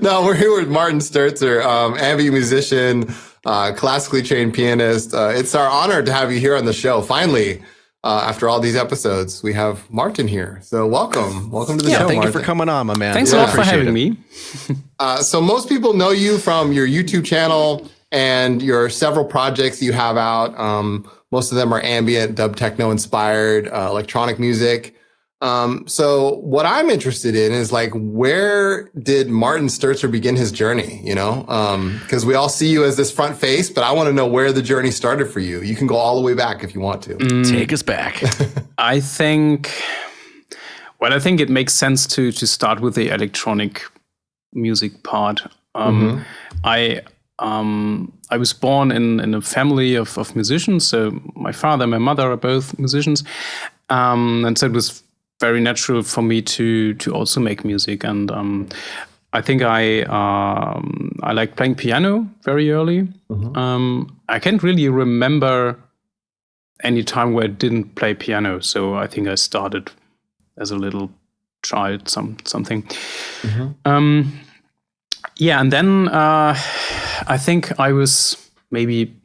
No, we're here with Martin Stürtzer, ambient musician, classically trained pianist. It's our honor to have you here on the show. Finally, after all these episodes, we have Martin here. So welcome to the show, thank Martin. you for coming on, my man. Thanks a lot for having me. So most people know you from your YouTube channel and your several projects you have out. Most of them are ambient, dub techno inspired, electronic music. So what I'm interested in is like, where did Martin Stürtzer begin his journey? You know, because we all see you as this front face, but I want to know where the journey started for you. You can go all the way back if you want to. Take us back. I think it makes sense to start with the electronic music part. I was born in a family of musicians. So my father and my mother are both musicians, and so it was very natural for me to also make music. And I think I like playing piano very early. I can't really remember any time where I didn't play piano. So I think I started as a little child, something. And then I think I was maybe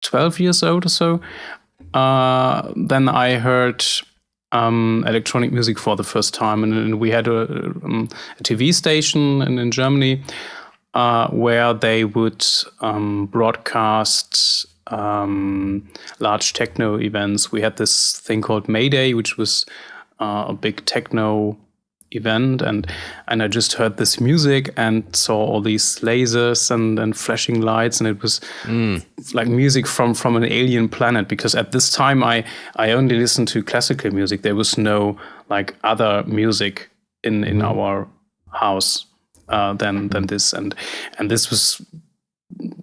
12 years old or so. Then I heard electronic music for the first time, and we had a TV station in Germany where they would broadcast large techno events. We had this thing called Mayday, which was a big techno event, and I just heard this music and saw all these lasers and flashing lights, and it was like music from an alien planet, because at this time I only listened to classical music. There was no like other music in our house than this, and this was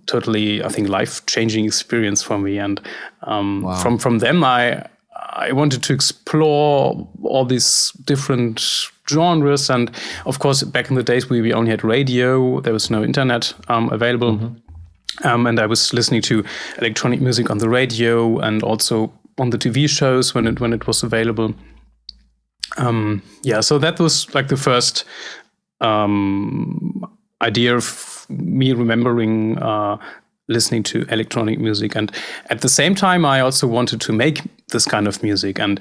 totally, I think, life-changing experience for me. And from them I wanted to explore all these different genres. And of course, back in the days, we only had radio. There was no internet available. And I was listening to electronic music on the radio and also on the TV shows when it was available. So that was like the first idea of me remembering listening to electronic music. And at the same time, I also wanted to make this kind of music. And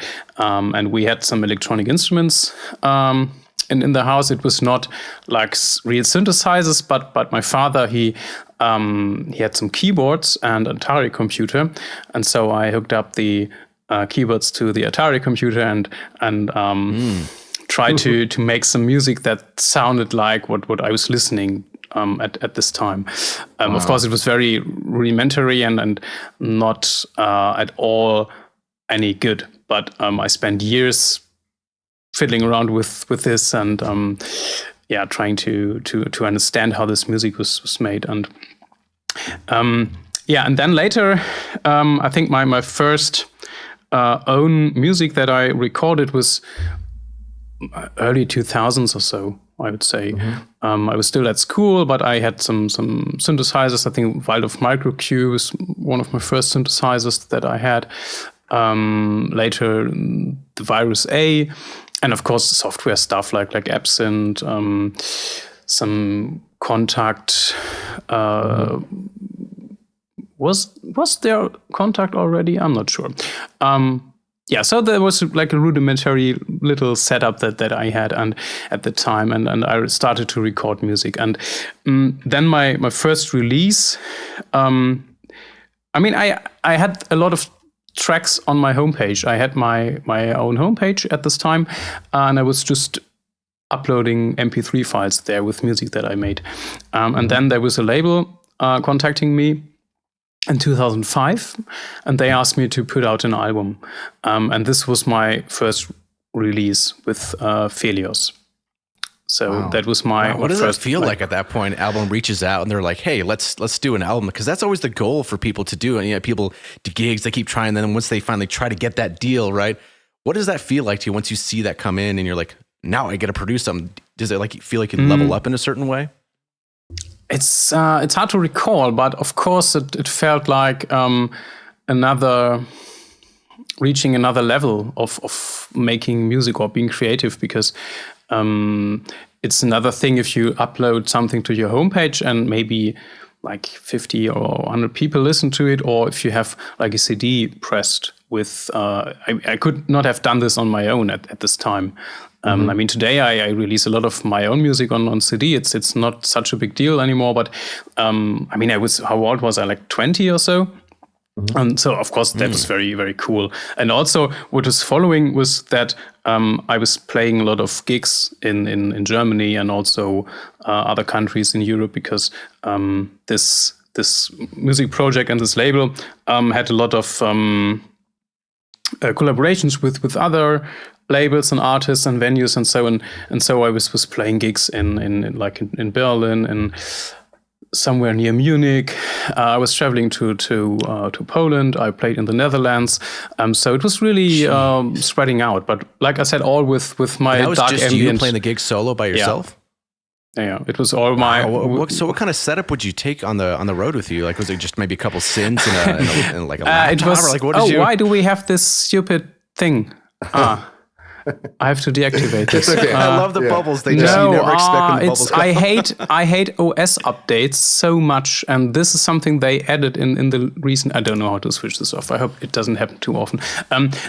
we had some electronic instruments in the house. It was not like real synthesizers, but my father, he had some keyboards and an Atari computer. And so I hooked up the keyboards to the Atari computer and tried to make some music that sounded like what I was listening at this time. Of course, it was very rudimentary and not at all any good. But I spent years fiddling around with this and trying to understand how this music was made. And and then later, I think my first own music that I recorded was early 2000s or so, I would say. I was still at school, but I had some synthesizers. I think Waldorf Microcue was one of my first synthesizers that I had. Later, the Virus A, and of course, software stuff like Absinthe, some Contact. Was there Contact already? I'm not sure. So there was like a rudimentary little setup that I had and at the time, and I started to record music. And then my first release, I had a lot of tracks on my homepage. I had my own homepage at this time, and I was just uploading MP3 files there with music that I made. And then there was a label contacting me in 2005, and they asked me to put out an album. And this was my first release with Phelios. So that was my What does first, it feel like at that point? Album reaches out and they're like, "Hey, let's do an album," because that's always the goal for people to do. And people do gigs, they keep trying. Then once they finally try to get that deal, right? What does that feel like to you once you see that come in and you're like, "Now I get to produce something"? Does it like feel like you level up in a certain way? It's hard to recall, but of course it felt like reaching another level of making music or being creative, because It's another thing if you upload something to your homepage and maybe like 50 or 100 people listen to it, or if you have like a CD pressed with, I could not have done this on my own at this time. I mean, today I release a lot of my own music on CD. It's not such a big deal anymore, but I mean, how old was I, like 20 or so? And so, of course, that was very, very cool. And also, what was following was that I was playing a lot of gigs in Germany and also other countries in Europe, because this music project and this label had a lot of collaborations with other labels and artists and venues and so on. And so I was playing gigs in Berlin and somewhere near Munich. I was traveling to Poland. I played in the Netherlands. So it was really spreading out. But like I said, all with my that was dark just ambient. you playing the gig solo by yourself? Yeah, it was all my. So what kind of setup would you take on the road with you? Like, was it just maybe a couple synths and like a laptop? It was. Or like, what did you... Why do we have this stupid thing? I have to deactivate this. Okay. I love the bubbles. They just you never expect when the bubbles come. I hate OS updates so much, and this is something they added in the recent. I don't know how to switch this off. I hope it doesn't happen too often.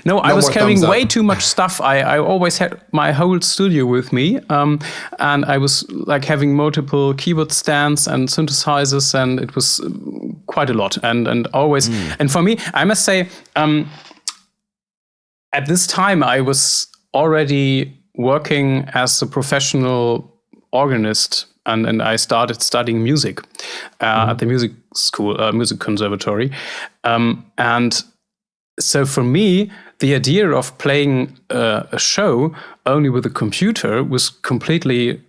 No, I was carrying way too much stuff. I always had my whole studio with me, and I was like having multiple keyboard stands and synthesizers, and it was quite a lot. And always, and for me, I must say, at this time, I was already working as a professional organist, and I started studying music at the music school, music conservatory. And so for me, the idea of playing a show only with a computer was completely...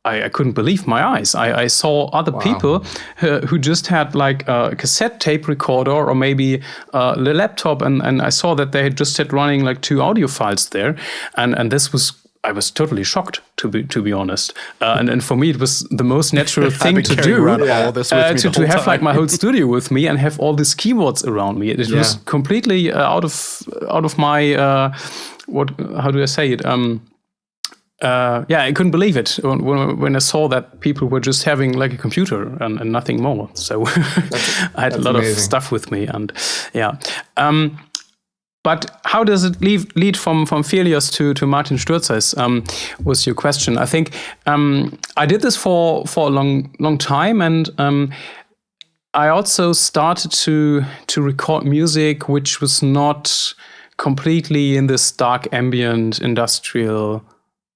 I couldn't believe my eyes. I saw other people who just had like a cassette tape recorder or maybe a laptop, and I saw that they had just had running like 2 audio files there, and this was, I was totally shocked, to be honest. And for me, it was the most natural thing to do all this with me to have like my whole studio with me and have all these keyboards around me. It was completely out of my how do I say it? I couldn't believe it when I saw that people were just having like a computer and nothing more. So I had a lot of stuff with me, and but how does it lead from Felios to Martin Stürtzer was your question. I think I did this for a long time, and I also started to record music which was not completely in this dark ambient industrial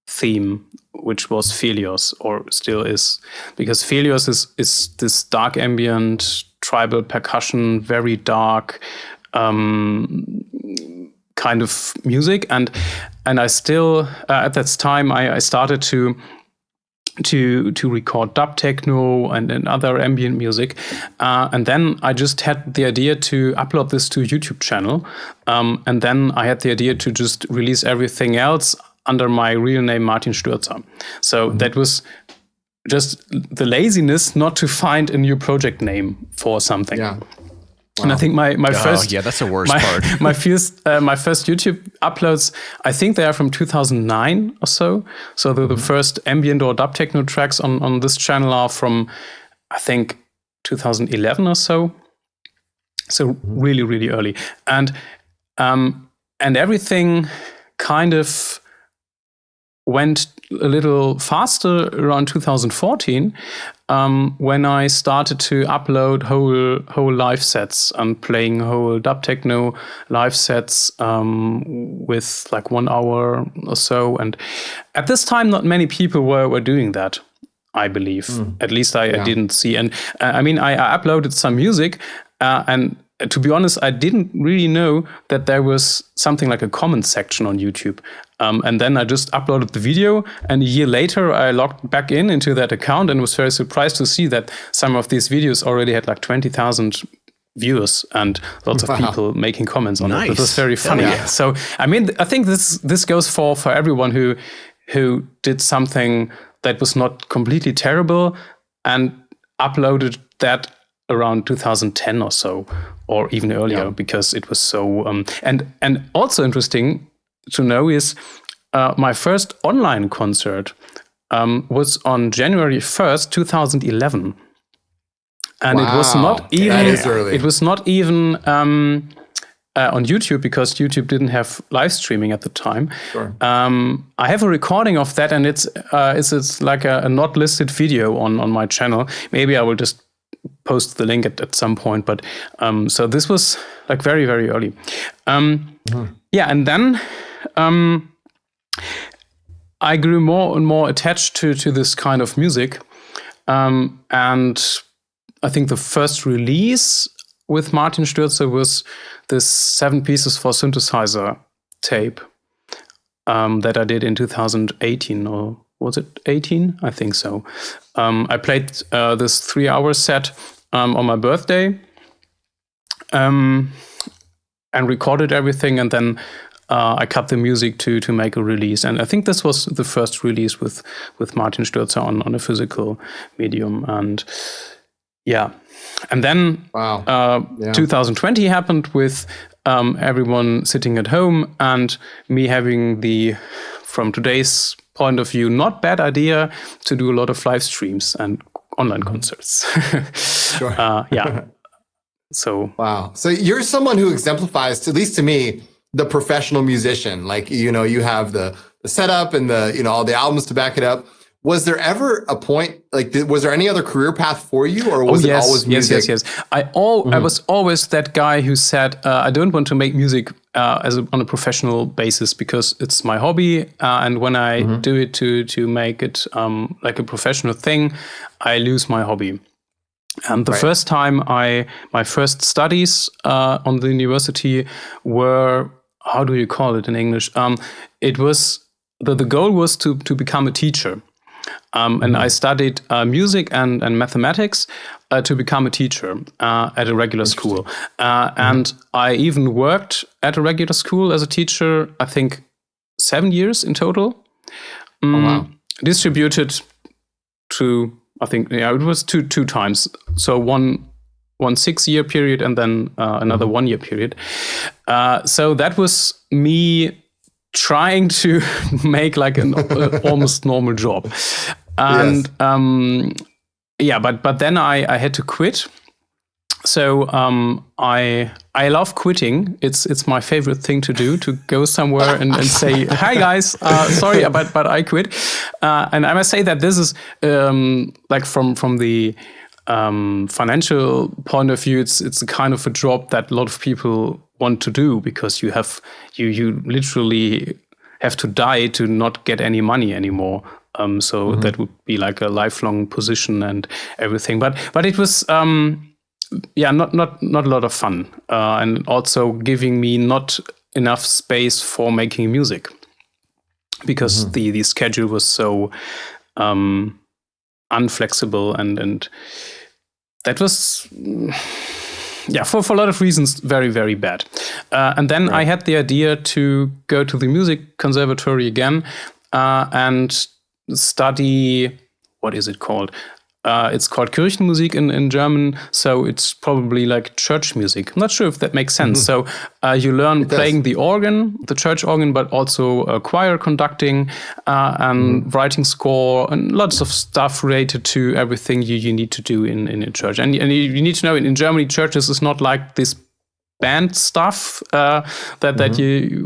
theme, which was Felios, or still is, because Felios is this dark ambient tribal percussion, very dark kind of music, and I still at that time I started to record dub techno and other ambient music, and then I just had the idea to upload this to a YouTube channel, and then I had the idea to just release everything else under my real name, Martin Stürtzer. So that was just the laziness not to find a new project name for something. Yeah. Wow. And I think my first... yeah, that's the worst part. my first YouTube uploads, I think they are from 2009 or so. So the first ambient or dub techno tracks on this channel are from, I think, 2011 or so. So really, really early. And everything kind of went a little faster around 2014 when I started to upload whole live sets and playing whole dub techno live sets with like 1 hour or so. And at this time, not many people were doing that, I believe. At least I didn't see. And I mean, I uploaded some music and to be honest, I didn't really know that there was something like a comment section on YouTube. And then I just uploaded the video, and a year later I logged back into that account and was very surprised to see that some of these videos already had like 20,000 viewers and lots of people making comments on it. It was very funny. Yeah. So, I mean, I think this goes for everyone who did something that was not completely terrible and uploaded that around 2010 or so, or even earlier, because it was so... and also interesting to know is my first online concert was on January 1st, 2011. And it was not even, that is early. It was not even on YouTube, because YouTube didn't have live streaming at the time. Sure. I have a recording of that, and it's like a not listed video on my channel. Maybe I will just post the link at some point. But so this was like very, very early. Yeah, and then I grew more and more attached to this kind of music. And I think the first release with Martin Stürtzer was this 7 pieces for Synthesizer tape that I did in 2018, or was it 18? I think so. I played this 3-hour set on my birthday and recorded everything, and then I cut the music to make a release. And I think this was the first release with Martin Stürtzer on a physical medium. And yeah. And then 2020 happened with everyone sitting at home and me having the, from today's point of view, not bad idea to do a lot of live streams and online concerts. Sure. Yeah. So. Wow. So you're someone who exemplifies, at least to me, the professional musician. Like, you know, you have the setup and all the albums to back it up. Was there ever a point, like, was there any other career path for you, or was it always music? Yes. I was always that guy who said, I don't want to make music on a professional basis, because it's my hobby, and when I do it to make it like a professional thing, I lose my hobby. And the first time my first studies on the university were, how do you call it in English? It was the goal was to become a teacher. And I studied music and mathematics to become a teacher at a regular school. And I even worked at a regular school as a teacher, I think 7 years in total. Distributed to, I think, it was two times. So one 6-year period and then another 1-year period. So that was me trying to make like an almost normal job. And but then I had to quit. So I love quitting. It's my favorite thing to do, to go somewhere and say, hi guys, sorry, but I quit. And I must say that this is like from the financial point of view, it's a kind of a job that a lot of people want to do, because you literally have to die to not get any money anymore. So that would be like a lifelong position and everything. But it was not a lot of fun, and also giving me not enough space for making music, because the schedule was so unflexible, and that was for a lot of reasons very, very bad. And then I had the idea to go to the music conservatory again and study, what is it called? It's called Kirchenmusik in German, so it's probably like church music. I'm not sure if that makes sense. So you learn playing the organ, the church organ, but also choir conducting and writing score, and lots of stuff related to everything you need to do in a church. And you need to know, in Germany, churches is not like this band stuff that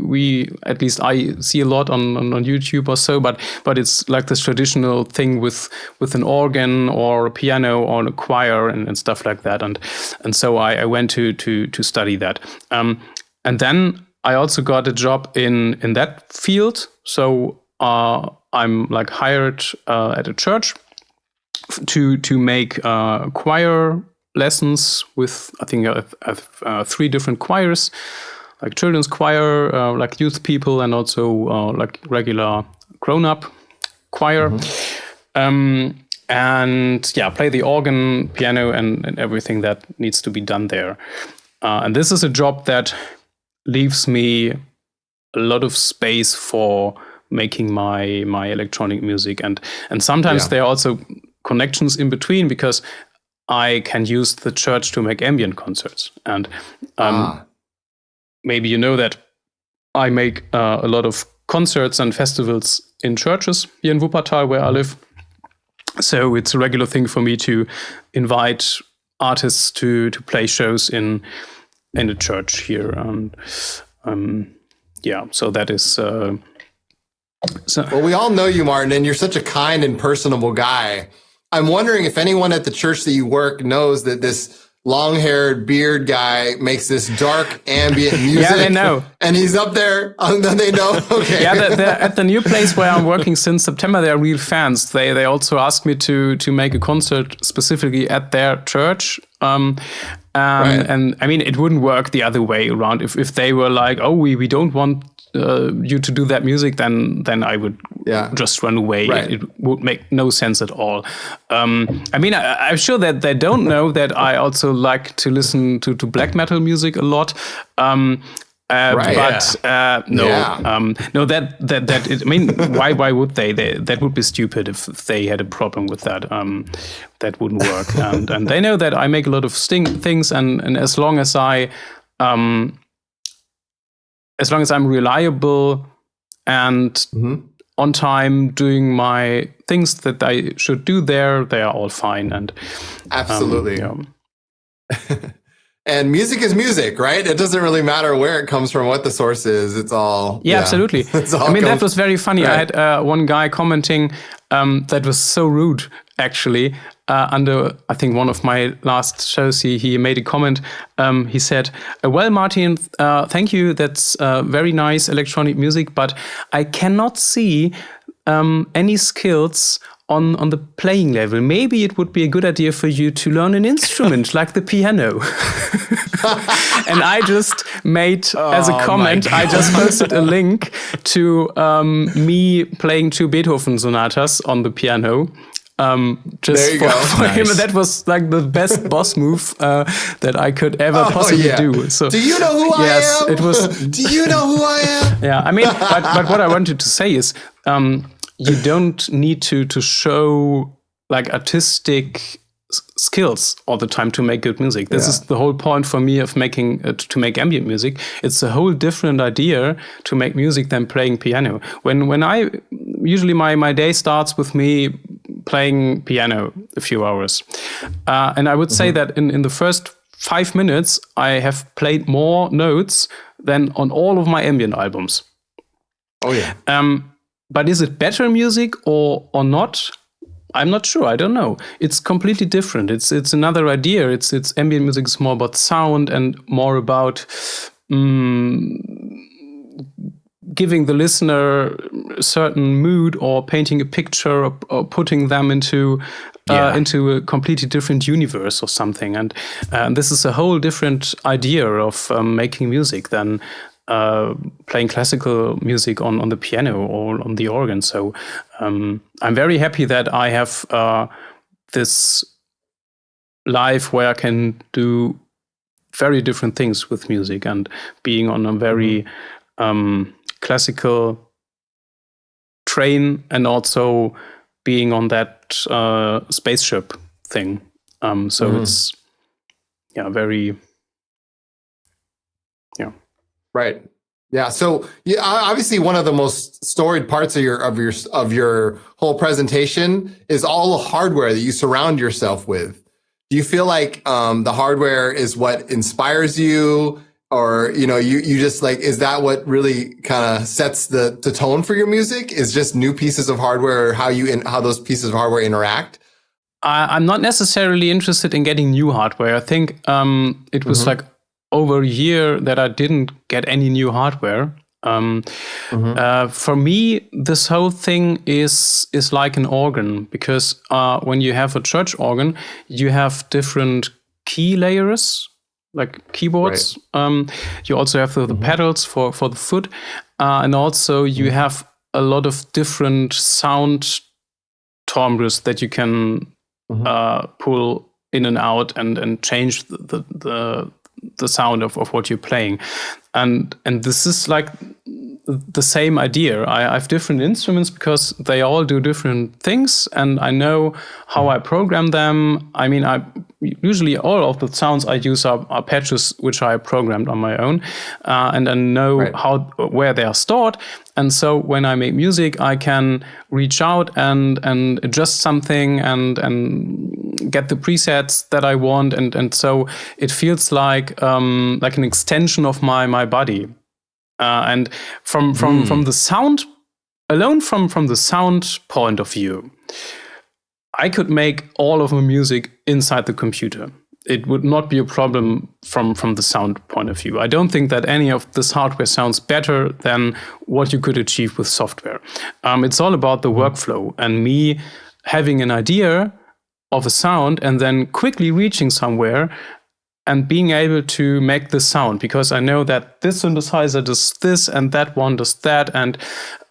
we at least I see a lot on YouTube or so, but it's like this traditional thing with an organ or a piano or a choir and stuff like that, and so I went to study that, and then I also got a job in that field. So I'm like hired at a church to make choir lessons with, I think, 3 different choirs, like children's choir, like youth people, and also like regular grown-up choir. And play the organ, piano, and everything that needs to be done there. And this is a job that leaves me a lot of space for making my electronic music, and sometimes there are also connections in between, because I can use the church to make ambient concerts. And maybe you know that I make a lot of concerts and festivals in churches here in Wuppertal, where I live. So it's a regular thing for me to invite artists to play shows in a church here. And so that is. Well, we all know you, Martin, and you're such a kind and personable guy. I'm wondering if anyone at the church that you work knows that this long-haired beard guy makes this dark ambient music. Yeah, they know. And he's up there, and then they know. Okay. Yeah, they're at the new place where I'm working since September. They are real fans. They also asked me to make a concert specifically at their church. Right. And I mean, it wouldn't work the other way around. If they were like, oh, we don't want you to do that music, then I would just run away. Right. It would make no sense at all. I mean, I'm sure that they don't know that I also like to listen to black metal music a lot. No, that I mean, why would they? That would be stupid if they had a problem with that. That wouldn't work. and they know that I make a lot of things, and as long as I'm reliable and on time doing my things that I should do there, they are all fine. And absolutely. And music is music, right? It doesn't really matter where it comes from, what the source is. It's all absolutely. That was very funny. Right. I had one guy commenting that was so rude, actually. Under, I think, one of my last shows, he made a comment. He said, well, Martin, thank you. That's very nice electronic music, but I cannot see any skills on the playing level. Maybe it would be a good idea for you to learn an instrument like the piano. And I just made, as a comment, I just posted a link to me playing 2 Beethoven sonatas on the piano. Just for nice. Him, that was like the best boss move that I could ever possibly do. So, do you know who I am? It was. Do you know who I am? Yeah, I mean, but what I wanted to say is, you don't need to show like artistic skills all the time to make good music. This is the whole point for me of making to make ambient music. It's a whole different idea to make music than playing piano. When I usually my day starts with me playing piano a few hours, and I would say that in the first 5 minutes I have played more notes than on all of my ambient albums. Oh yeah. But is it better music or not? I'm not sure. I don't know. It's completely different. It's another idea. It's ambient music is more about sound and more about giving the listener a certain mood or painting a picture or putting them into a completely different universe or something. And this is a whole different idea of making music than playing classical music on the piano or on the organ. So I'm very happy that I have this life where I can do very different things with music, and being on a very classical train and also being on that spaceship thing. It's very Right. Yeah. So obviously one of the most storied parts of your whole presentation is all the hardware that you surround yourself with. Do you feel like the hardware is what inspires you, or you just like, is that what really kind of sets the tone for your music? Is just new pieces of hardware, or how those pieces of hardware interact? I'm not necessarily interested in getting new hardware. I think it was like over a year that I didn't get any new hardware. For me, this whole thing is like an organ, because when you have a church organ, you have different key layers, like keyboards. Right. You also have the pedals for the foot, and also you have a lot of different sound timbres that you can pull in and out and change the sound of what you're playing. And this is like the same idea. I have different instruments because they all do different things, and I know how I program them. I mean, usually all of the sounds I use are patches which I programmed on my own, and I know where they are stored. And so when I make music, I can reach out and adjust something and get the presets that I want, and so it feels like an extension of my body. And from the sound alone, from the sound point of view, I could make all of my music inside the computer. It would not be a problem from the sound point of view. I don't think that any of this hardware sounds better than what you could achieve with software. It's all about the workflow and me having an idea of a sound and then quickly reaching somewhere and being able to make the sound, because I know that this synthesizer does this and that one does that. And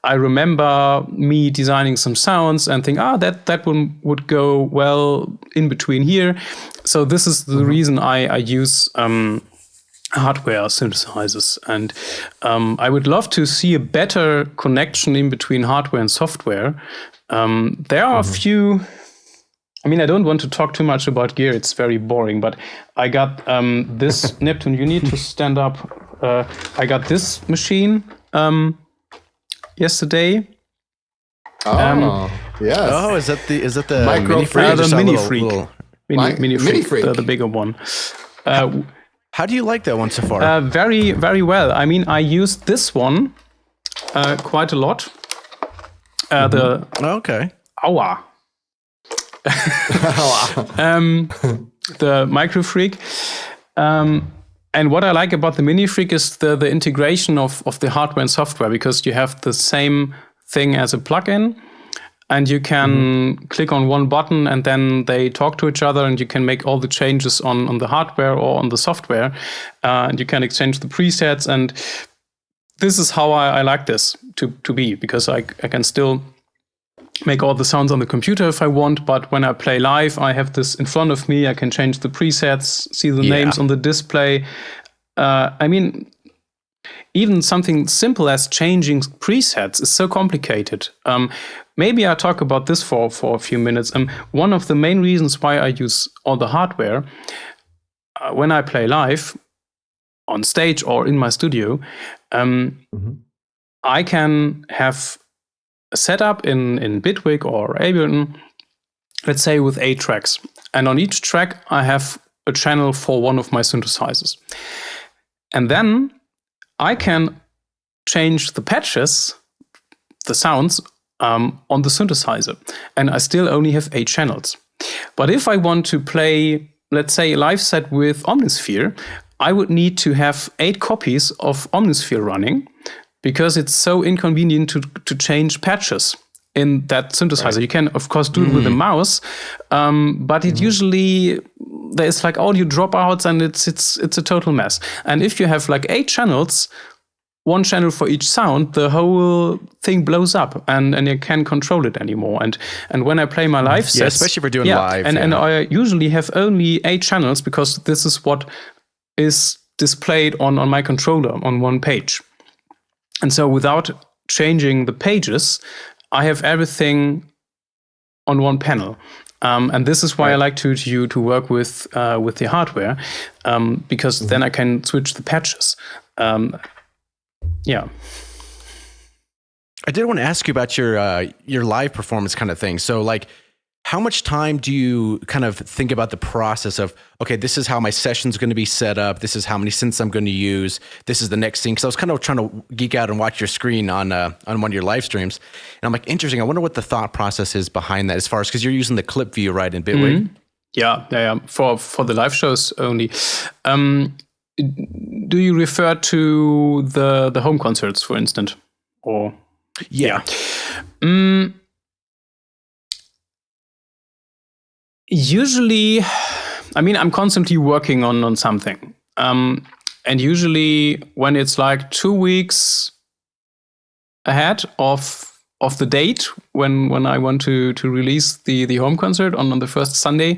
I remember me designing some sounds and think, that one would go well in between here. So this is the reason I use hardware synthesizers. And I would love to see a better connection in between hardware and software. There are a few... I mean, I don't want to talk too much about gear. It's very boring, but I got this. Neptune, you need to stand up. I got this machine yesterday. Yes. Oh, is that the Micro mini Freak? freak? The mini freak. Mini Freak. The bigger one. How do you like that one so far? Very, very well. I mean, I used this one quite a lot. Okay. The Micro Freak. And what I like about the Mini Freak is the integration of the hardware and software, because you have the same thing as a plugin, and you can click on one button and then they talk to each other, and you can make all the changes on the hardware or on the software, and you can exchange the presets. And this is how I like this to be, because I can still make all the sounds on the computer if I want, but when I play live, I have this in front of me. I can change the presets, see the names on the display. I mean, even something simple as changing presets is so complicated. Maybe I'll talk about this for a few minutes. One of the main reasons why I use all the hardware when I play live on stage or in my studio, I can have a setup in Bitwig or Ableton, let's say with 8 tracks. And on each track, I have a channel for one of my synthesizers. And then I can change the patches, the sounds, on the synthesizer. And I still only have 8 channels. But if I want to play, let's say, a live set with Omnisphere, I would need to have 8 copies of Omnisphere running, because it's so inconvenient to change patches in that synthesizer. Right. You can, of course, do it with a mouse, but it usually, there's like audio dropouts, and it's a total mess. And if you have like 8 channels, 1 channel for each sound, the whole thing blows up, and you can't control it anymore. And when I play my live sets, especially if we're doing live, and I usually have only 8 channels, because this is what is displayed on my controller on one page. And so without changing the pages, I have everything on one panel. And this is why I like to work with the hardware, because then I can switch the patches. I did want to ask you about your live performance kind of thing. So like, how much time do you kind of think about the process of, okay, this is how my session's going to be set up. This is how many synths I'm going to use. This is the next thing. Because I was kind of trying to geek out and watch your screen on one of your live streams. And I'm like, interesting. I wonder what the thought process is behind that, as far as, because you're using the clip view, right, in Bitwig? Mm-hmm. Yeah. For the live shows only. Do you refer to the home concerts, for instance? Or yeah. Usually, I mean, I'm constantly working on something. And usually when it's like 2 weeks ahead of the date when I want to release the home concert on the first Sunday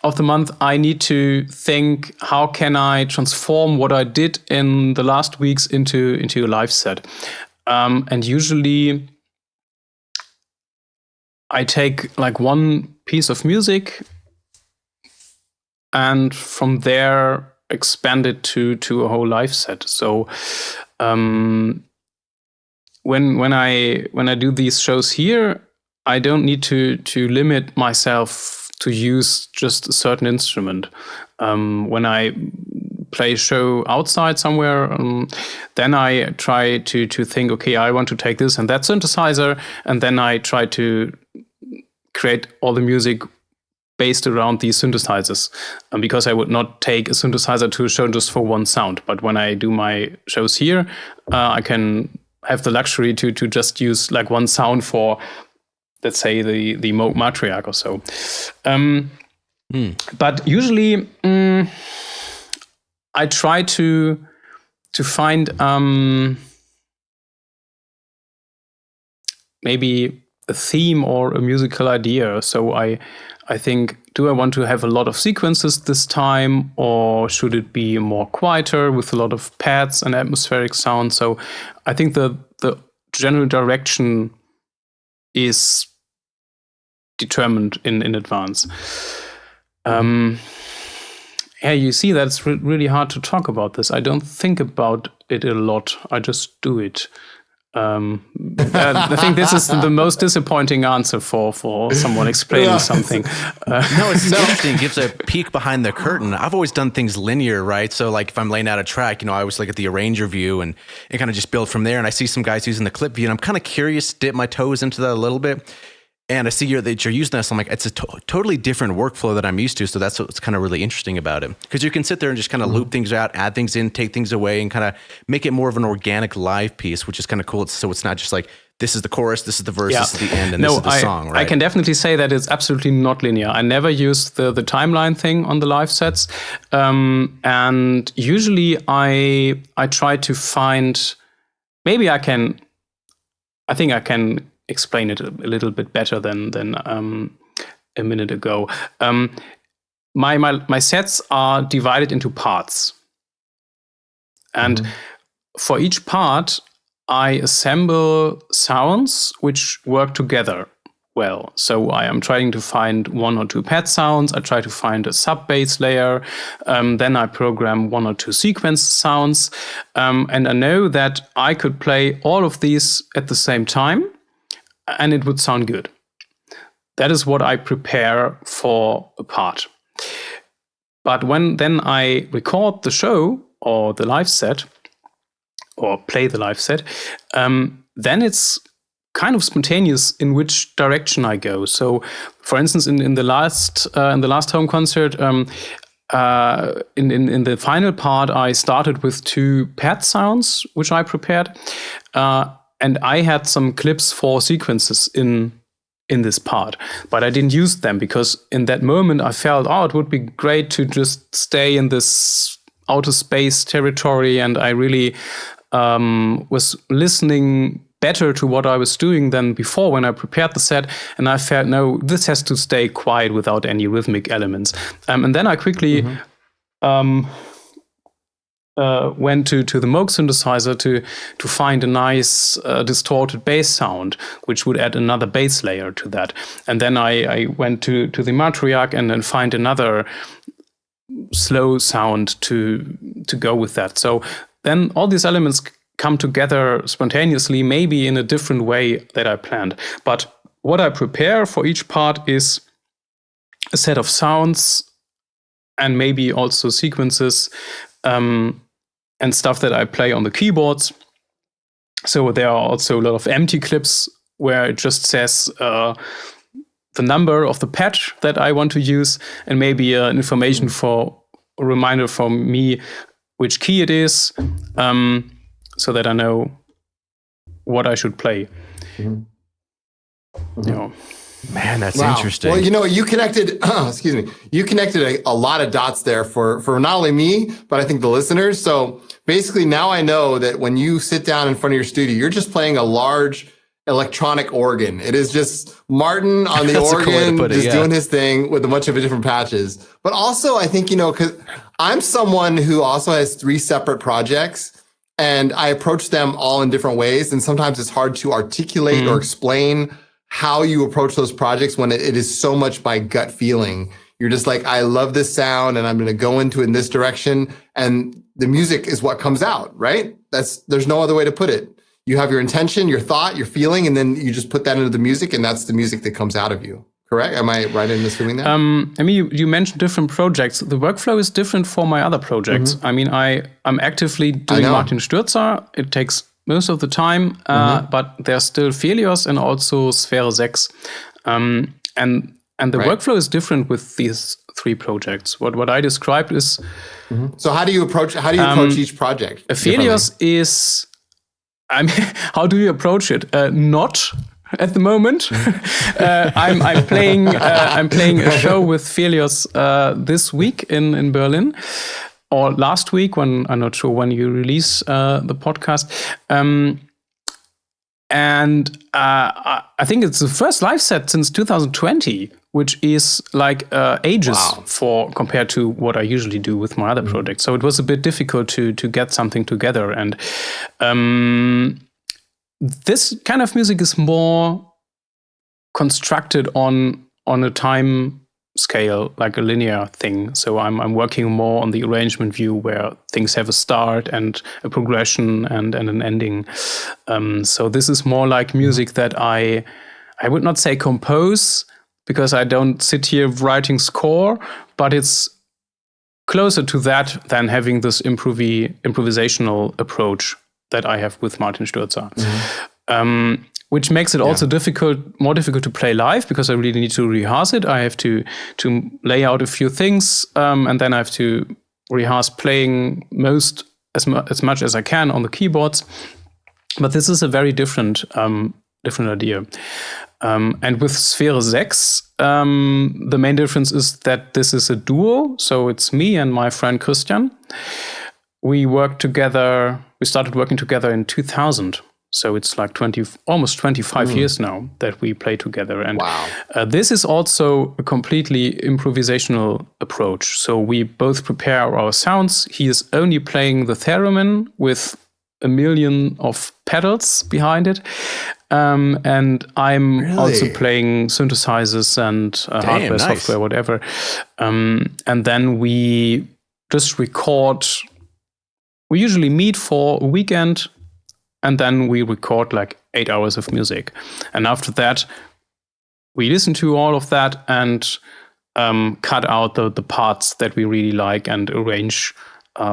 of the month, I need to think, how can I transform what I did in the last weeks into a live set? And usually I take like one piece of music and from there expand it to a whole live set. So when I do these shows here, I don't need to limit myself to use just a certain instrument. When I play a show outside somewhere, then I try to think, okay, I want to take this and that synthesizer, and then I try to create all the music based around these synthesizers, because I would not take a synthesizer to a show just for one sound. But when I do my shows here, I can have the luxury to just use like one sound for, let's say, the Moog Matriarch or so. But usually I try to find maybe a theme or a musical idea. So I think, do I want to have a lot of sequences this time, or should it be more quieter with a lot of pads and atmospheric sound? So I think the general direction is determined in advance. Yeah, you see, that's really hard to talk about this. I don't think about it a lot. I just do it. I think this is the most disappointing answer for someone explaining something. No, it's interesting. It gives a peek behind the curtain. I've always done things linear, right? So like if I'm laying out a track, I always look at the arranger view and kind of just build from there. And I see some guys using the clip view, and I'm kind of curious to dip my toes into that a little bit. And I see that you're using this. I'm like, it's a totally different workflow that I'm used to. So that's what's kind of really interesting about it. Because you can sit there and just kind of loop things out, add things in, take things away, and kind of make it more of an organic live piece, which is kind of cool. So it's not just like, this is the chorus, this is the verse, this is the end, and this is the song, right? I can definitely say that it's absolutely not linear. I never use the timeline thing on the live sets. And usually I try to find, maybe I think I can explain it a little bit better than a minute ago. My sets are divided into parts, and for each part, I assemble sounds which work together well. So I am trying to find one or two pad sounds. I try to find a sub bass layer. Then I program one or two sequence sounds, and I know that I could play all of these at the same time, and it would sound good. That is what I prepare for a part. But when then I record the show or the live set, or play the live set, then it's kind of spontaneous in which direction I go. So, for instance, in the last home concert, in the final part, I started with two pad sounds which I prepared. And I had some clips for sequences in this part, but I didn't use them because in that moment I felt, it would be great to just stay in this outer space territory, and I really was listening better to what I was doing than before when I prepared the set, and I felt, no, this has to stay quiet without any rhythmic elements. And then I quickly went to the Moog synthesizer to find a nice distorted bass sound, which would add another bass layer to that. And then I went to the Matriarch and then find another slow sound to go with that. So then all these elements come together spontaneously, maybe in a different way that I planned. But what I prepare for each part is a set of sounds and maybe also sequences, and stuff that I play on the keyboards. So there are also a lot of empty clips where it just says the number of the patch that I want to use, and maybe information for a reminder from me which key it is, so that I know what I should play. Man, that's interesting. Well, you connected, you connected a lot of dots there for not only me, but I think the listeners. So basically now I know that when you sit down in front of your studio, you're just playing a large electronic organ. It is just Martin on the organ, doing his thing with a bunch of different patches. But also I think, because I'm someone who also has 3 separate projects. and I approach them all in different ways. And sometimes it's hard to articulate or explain how you approach those projects when it is so much by gut feeling. You're just like, I love this sound and I'm going to go into it in this direction. And the music is what comes out, right? There's no other way to put it. You have your intention, your thought, your feeling, and then you just put that into the music, and that's the music that comes out of you. Correct? Am I right in assuming that? I mean, you mentioned different projects. The workflow is different for my other projects. I mean, I'm actively doing Martin Stürtzer. It takes most of the time, but there's still Phelios and also Sphäre Sechs. And the workflow is different with these three projects. What I described is. So how do you approach each project? Phelios is. I mean, how do you approach it? Not at the moment. I'm playing a show with Phelios this week in Berlin, or last week, when I'm not sure when you release the podcast. And I think it's the first live set since 2020, which is like ages compared to what I usually do with my other projects. So it was a bit difficult to get something together. And this kind of music is more constructed on a time scale, like a linear thing. So I'm working more on the arrangement view, where things have a start and a progression and an ending. So this is more like music that I would not say compose, because I don't sit here writing score, but it's closer to that than having this improvisational approach that I have with Martin Stürtzer. Which makes it also more difficult to play live, because I really need to rehearse it. I have to lay out a few things, and then I have to rehearse playing as much as I can on the keyboards. But this is a very different idea. And with Sphäre Sechs, the main difference is that this is a duo. So it's me and my friend Christian. We started working together in 2000. So it's like almost 25 years now that we play together. And this is also a completely improvisational approach. So we both prepare our sounds. He is only playing the Theramin with 1 million of pedals behind it. And I'm also playing synthesizers and hardware, software, whatever. And then we just record. We usually meet for a weekend, and then we record like 8 hours of music. And after that, we listen to all of that and cut out the parts that we really like and arrange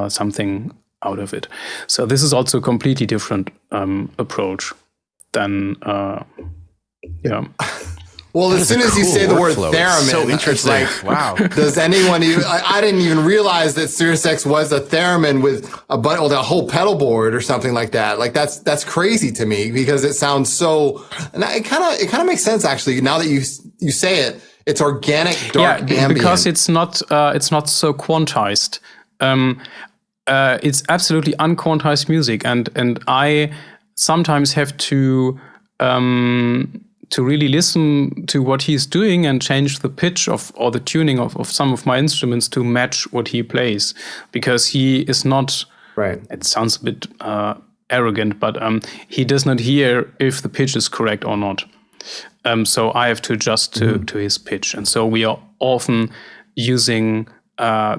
something out of it. So this is also a completely different approach than, Well, as soon as you say the word theremin, so interesting. It's like, wow. Does anyone even, I didn't even realize that Sphäre Sechs was a theremin with a whole pedal board or something like that. Like that's crazy to me, because it sounds so, and it kind of makes sense actually. Now that you say it, it's organic, dark ambient. Because it's not so quantized. It's absolutely unquantized music. And I sometimes have to really listen to what he's doing and change the pitch or the tuning of some of my instruments to match what he plays, because he is not, it sounds a bit arrogant, but he does not hear if the pitch is correct or not. So I have to adjust to his pitch. And so we are often using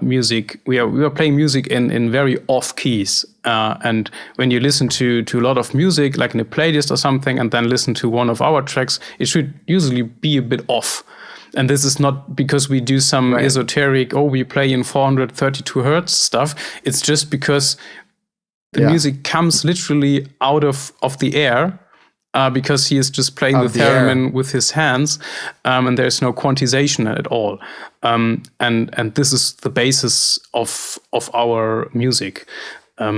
music. We are playing music in very off keys. And when you listen to a lot of music, like in a playlist or something, and then listen to one of our tracks, it should usually be a bit off. And this is not because we do some esoteric, we play in 432 hertz stuff. It's just because the music comes literally out of the air. Because he is just playing the theremin with his hands, and there's no quantization at all. And this is the basis of our music. I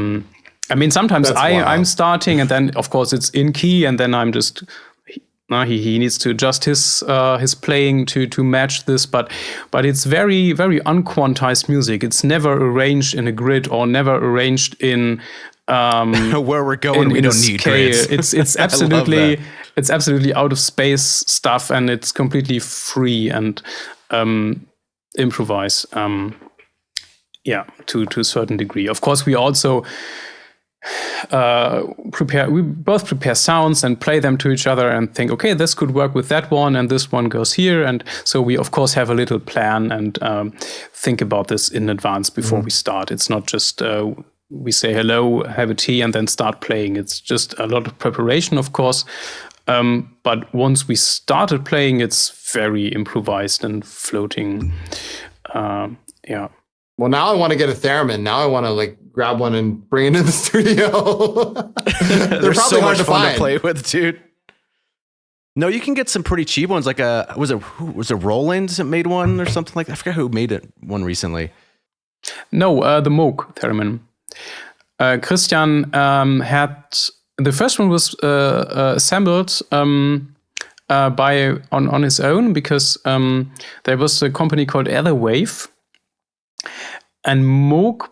mean, sometimes I'm starting, and then of course it's in key, and then I'm just he needs to adjust his playing to match this. But it's very, very unquantized music. It's never arranged in a grid or never arranged in. Where we're going, we don't need grids. It's absolutely out of space stuff, and it's completely free and improvise. To a certain degree. Of course, we also prepare sounds and play them to each other and think, okay, this could work with that one and this one goes here. And so we of course have a little plan and think about this in advance before we start. It's not just we say hello, have a tea, and then start playing. It's just a lot of preparation, of course. But once we started playing, it's very improvised and floating. Yeah. Well, now I want to get a theremin. Now I want to like grab one and bring it into the studio. They're probably so hard much to fun find. to play with, dude. No, you can get some pretty cheap ones. Like was it Roland that made one or something like that? I forgot who made it one recently. No, the Moog Theramin. Christian had the first one was assembled on his own because there was a company called S1gns, and Moog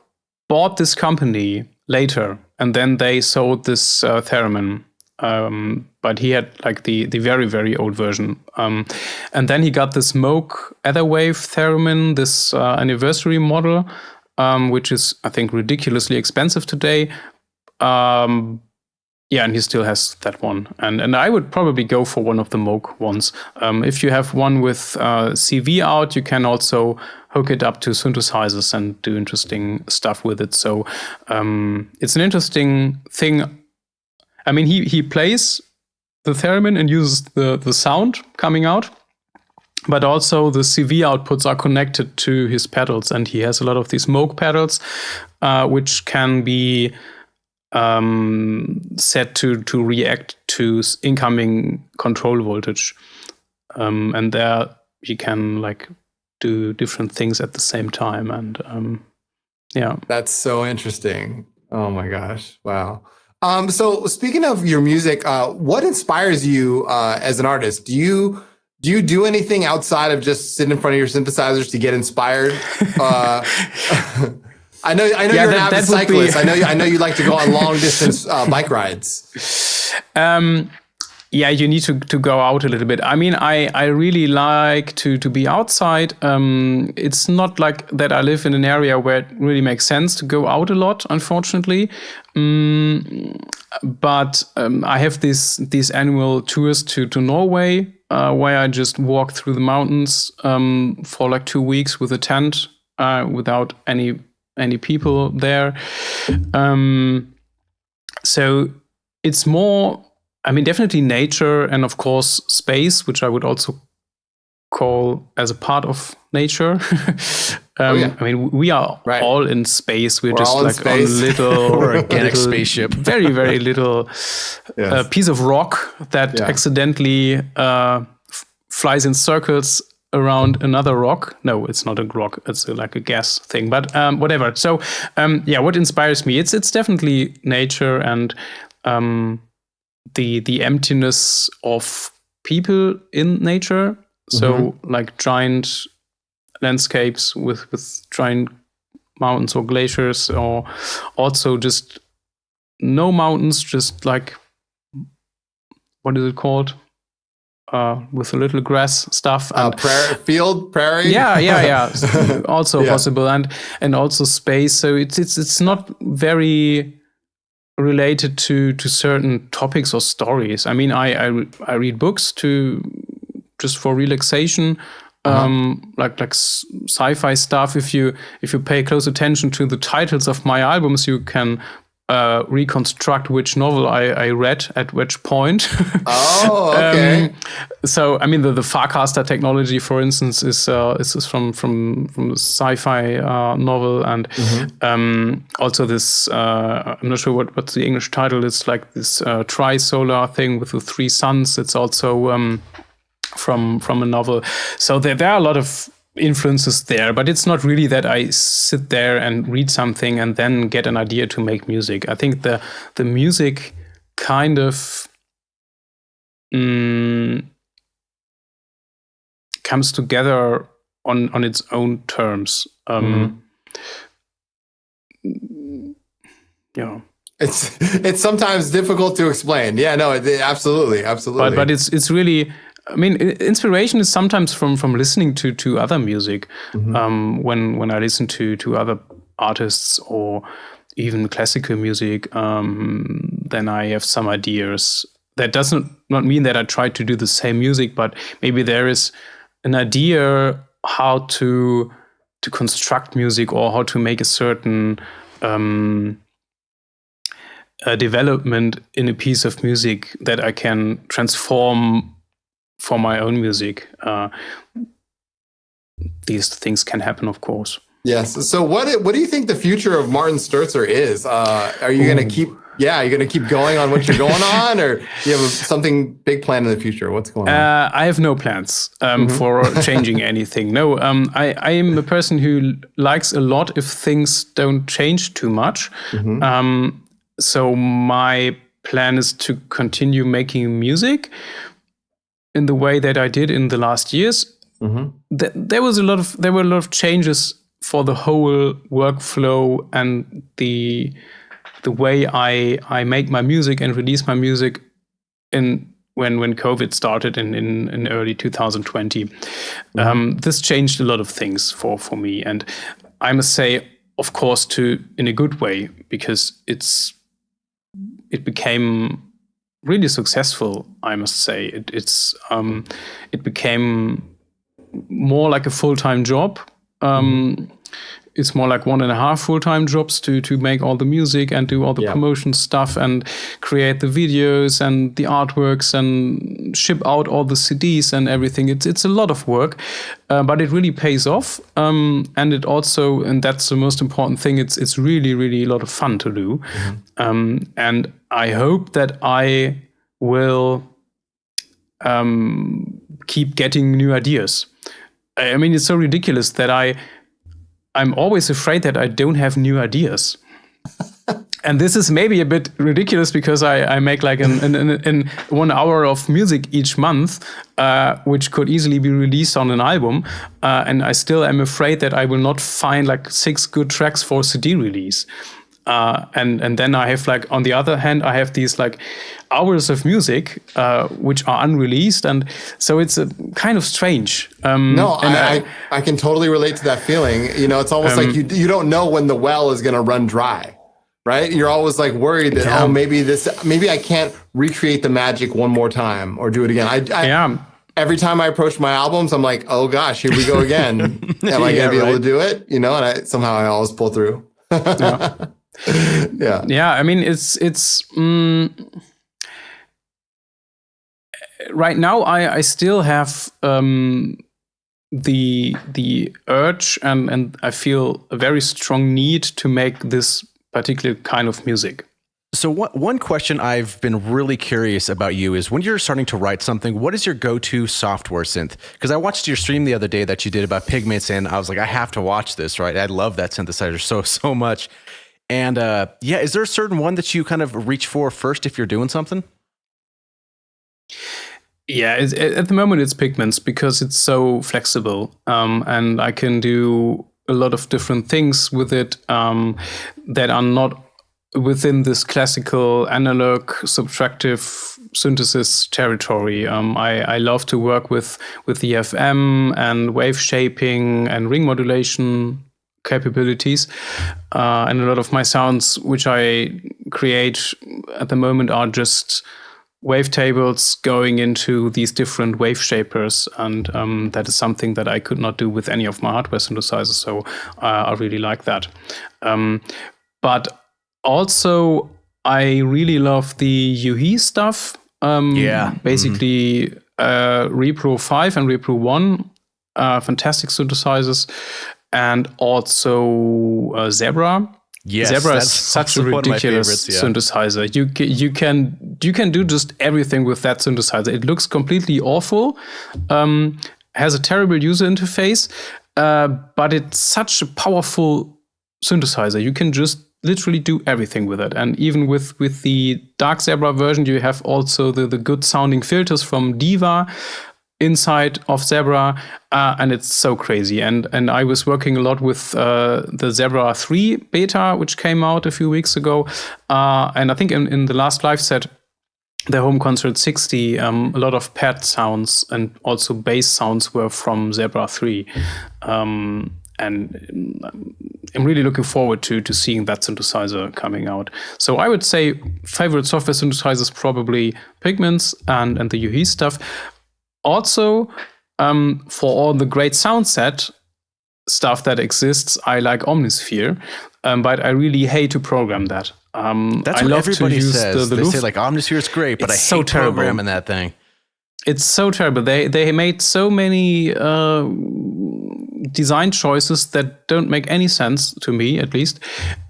bought this company later, and then they sold this Theramin. But he had like the very, very old version. And then he got this Moog S1gns Theramin, this anniversary model, which is, I think, ridiculously expensive today. Yeah, and he still has that one. And I would probably go for one of the Moog ones. If you have one with CV out, you can also hook it up to synthesizers and do interesting stuff with it. So it's an interesting thing. I mean, he plays the theremin and uses the sound coming out, but also the CV outputs are connected to his pedals, and he has a lot of these Moog pedals, which can be set to react to incoming control voltage, and there he can like do different things at the same time. And yeah, that's so interesting. Oh my gosh! Wow. So speaking of your music, what inspires you as an artist? Do you do anything outside of just sitting in front of your synthesizers to get inspired? I know you're an avid cyclist. I know you like to go on long distance bike rides. Yeah, you need to go out a little bit. I mean, I really like to be outside. It's not like that I live in an area where it really makes sense to go out a lot, unfortunately. But I have these annual tours to Norway, where I just walk through the mountains for like 2 weeks with a tent, without any people there. So it's more, I mean, definitely nature and of course space, which I would also call as a part of nature. I mean, we are all in space. We're just like on a little organic spaceship, very, very little piece of rock that accidentally flies in circles around another rock. No, it's not a rock. It's like a gas thing, but whatever. So what inspires me? It's definitely nature and the emptiness of people in nature. So like giant landscapes with giant mountains or glaciers, or also just no mountains, just like, what is it called? With a little grass stuff. And prairie. Yeah. Also possible, and also space. So it's not very related to certain topics or stories. I mean, I read books just for relaxation, like sci-fi stuff. If you pay close attention to the titles of my albums, you can reconstruct which novel I read at which point. Oh, okay. So I mean, the Farcaster technology, for instance, is from a sci-fi novel, and also this I'm not sure what's the English title. It's like this tri-solar thing with the 3 suns. It's also from a novel. So there are a lot of influences there, but it's not really that I sit there and read something and then get an idea to make music. I think the music kind of comes together on its own terms. Yeah. It's sometimes difficult to explain. Yeah, no, absolutely. But it's really, I mean, inspiration is sometimes from listening to other music. When I listen to other artists, or even classical music, then I have some ideas. That doesn't not mean that I try to do the same music, but maybe there is an idea how to construct music or how to make a certain development in a piece of music that I can transform for my own music. These things can happen, of course. Yes. So what do you think the future of Martin Stürtzer is? Are you going to keep? Yeah, you're going to keep going on what you're going on, or you have something big planned in the future? What's going on? I have no plans for changing anything. No, I am a person who likes a lot if things don't change too much. So my plan is to continue making music in the way that I did in the last years. There were a lot of changes for the whole workflow and the way I make my music and release my music when COVID started in early 2020. This changed a lot of things for me, and I must say, of course, in a good way, because it became really successful. I must say it became more like a full-time job. It's more like 1.5 full-time jobs to make all the music and do all the promotion stuff and create the videos and the artworks and ship out all the CDs and everything. It's a lot of work, but it really pays off. And it also, and that's the most important thing, it's really, really a lot of fun to do. And I hope that I will keep getting new ideas. I mean, it's so ridiculous that I'm always afraid that I don't have new ideas. And this is maybe a bit ridiculous because I make like an 1 hour of music each month, which could easily be released on an album. And I still am afraid that I will not find like 6 good tracks for CD release. And then I have like, on the other hand, I have these like hours of music, which are unreleased. And so it's a kind of strange. I can totally relate to that feeling. You know, it's almost like you don't know when the well is going to run dry, right? You're always like worried that, maybe I can't recreate the magic one more time or do it again. Every time I approach my albums, I'm like, oh gosh, here we go again. Am I going to be able to do it? You know, and somehow I always pull through. Yeah. I mean, it's right now I still have the urge and I feel a very strong need to make this particular kind of music. So one question I've been really curious about you is when you're starting to write something, what is your go-to software synth? Because I watched your stream the other day that you did about pigments, and I was like, I have to watch this, right? I love that synthesizer so much. And is there a certain one that you kind of reach for first if you're doing something? Yeah, at the moment it's pigments because it's so flexible, and I can do a lot of different things with it that are not within this classical analog subtractive synthesis territory. I love to work with the FM and wave shaping and ring modulation capabilities, and a lot of my sounds which I create at the moment are just wavetables going into these different wave shapers, and that is something that I could not do with any of my hardware synthesizers, so I really like that. But also I really love the UHE stuff. Basically Repro 5 and Repro 1, fantastic synthesizers, and also Zebra. Yes, Zebra is such a ridiculous synthesizer. You can do just everything with that synthesizer. It looks completely awful, has a terrible user interface, but it's such a powerful synthesizer. You can just literally do everything with it. And even with the Dark Zebra version, you have also the good sounding filters from Diva inside of Zebra, and it's so crazy. And I was working a lot with the Zebra 3 beta, which came out a few weeks ago. And I think in the last live set, the Home Concert 60, a lot of pad sounds and also bass sounds were from Zebra 3. I'm really looking forward to seeing that synthesizer coming out. So I would say favorite software synthesizers probably Pigments and the UHE stuff. Also, for all the great sound set stuff that exists, I like Omnisphere, but I really hate to program that. That's what everybody says. They say like Omnisphere is great, but I hate programming that thing. It's so terrible. They made so many design choices that don't make any sense to me, at least.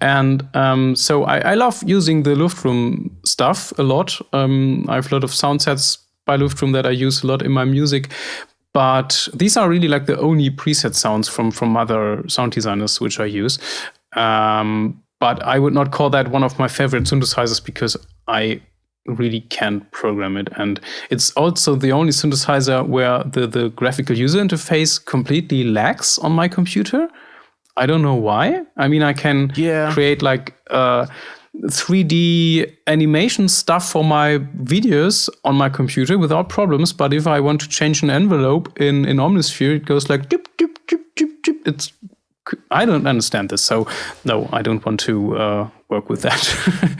And so I love using the Luftroom stuff a lot. I have a lot of sound sets by Luftroom that I use a lot in my music. But these are really like the only preset sounds from other sound designers which I use. But I would not call that one of my favorite synthesizers because I really can't program it. And it's also the only synthesizer where the graphical user interface completely lags on my computer. I don't know why. I mean, I can create like 3D animation stuff for my videos on my computer without problems. But if I want to change an envelope in Omnisphere, it goes like doop, doop, doop, doop, doop. I don't understand this. So no, I don't want to work with that.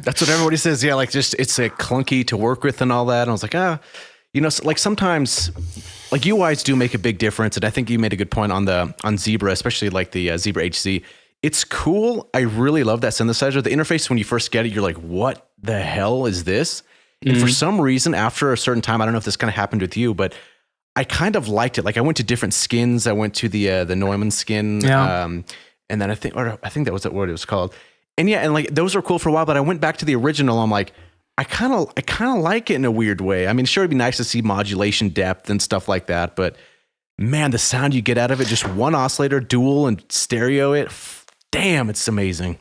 That's what everybody says. Yeah, like just it's a clunky to work with and all that. And I was like, like sometimes like UIs do make a big difference. And I think you made a good point on Zebra, especially like the Zebra HZ. It's cool. I really love that synthesizer. The interface, when you first get it, you're like, what the hell is this? Mm-hmm. And for some reason, after a certain time, I don't know if this kind of happened with you, but I kind of liked it. Like I went to different skins. I went to the Neumann skin. And then I think that was what it was called. And yeah, and like those were cool for a while, but I went back to the original. I'm like, I kind of like it in a weird way. I mean, sure, it'd be nice to see modulation depth and stuff like that, but man, the sound you get out of it, just one oscillator, dual and stereo it, damn, it's amazing.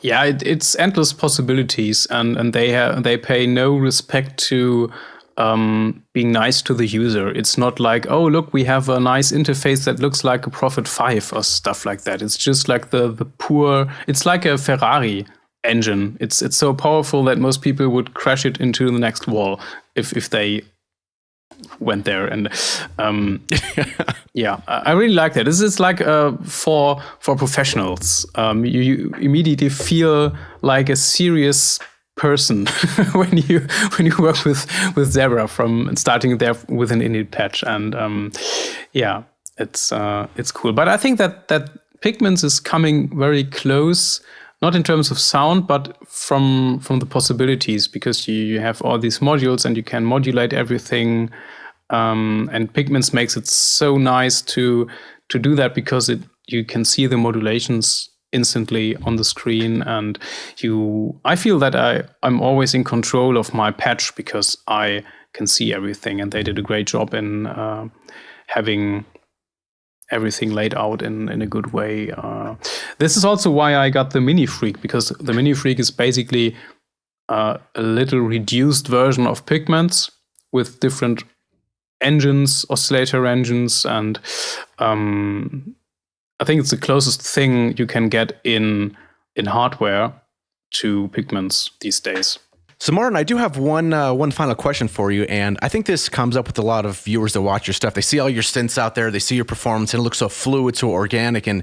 Yeah, it's endless possibilities, and they pay no respect to being nice to the user. It's not like, oh, look, we have a nice interface that looks like a Prophet 5 or stuff like that. It's just like the poor, it's like a Ferrari engine. It's so powerful that most people would crash it into the next wall if they went there. And yeah, I really like that. This is like for professionals. You immediately feel like a serious person when you work with Zebra from starting there with an init patch. And yeah, it's cool. But I think that Pigments is coming very close, not in terms of sound, but from the possibilities, because you have all these modules and you can modulate everything. And Pigments makes it so nice to do that, because you can see the modulations instantly on the screen, and I feel that I'm always in control of my patch because I can see everything, and they did a great job in having everything laid out in a good way. This is also why I got the Mini Freak, because the Mini Freak is basically a little reduced version of Pigments with different engines, oscillator engines, and I think it's the closest thing you can get in hardware to Pigments these days. So Martin, I do have one final question for you, and I think this comes up with a lot of viewers that watch your stuff. They see all your synths out there, they see your performance, and it looks so fluid, so organic, and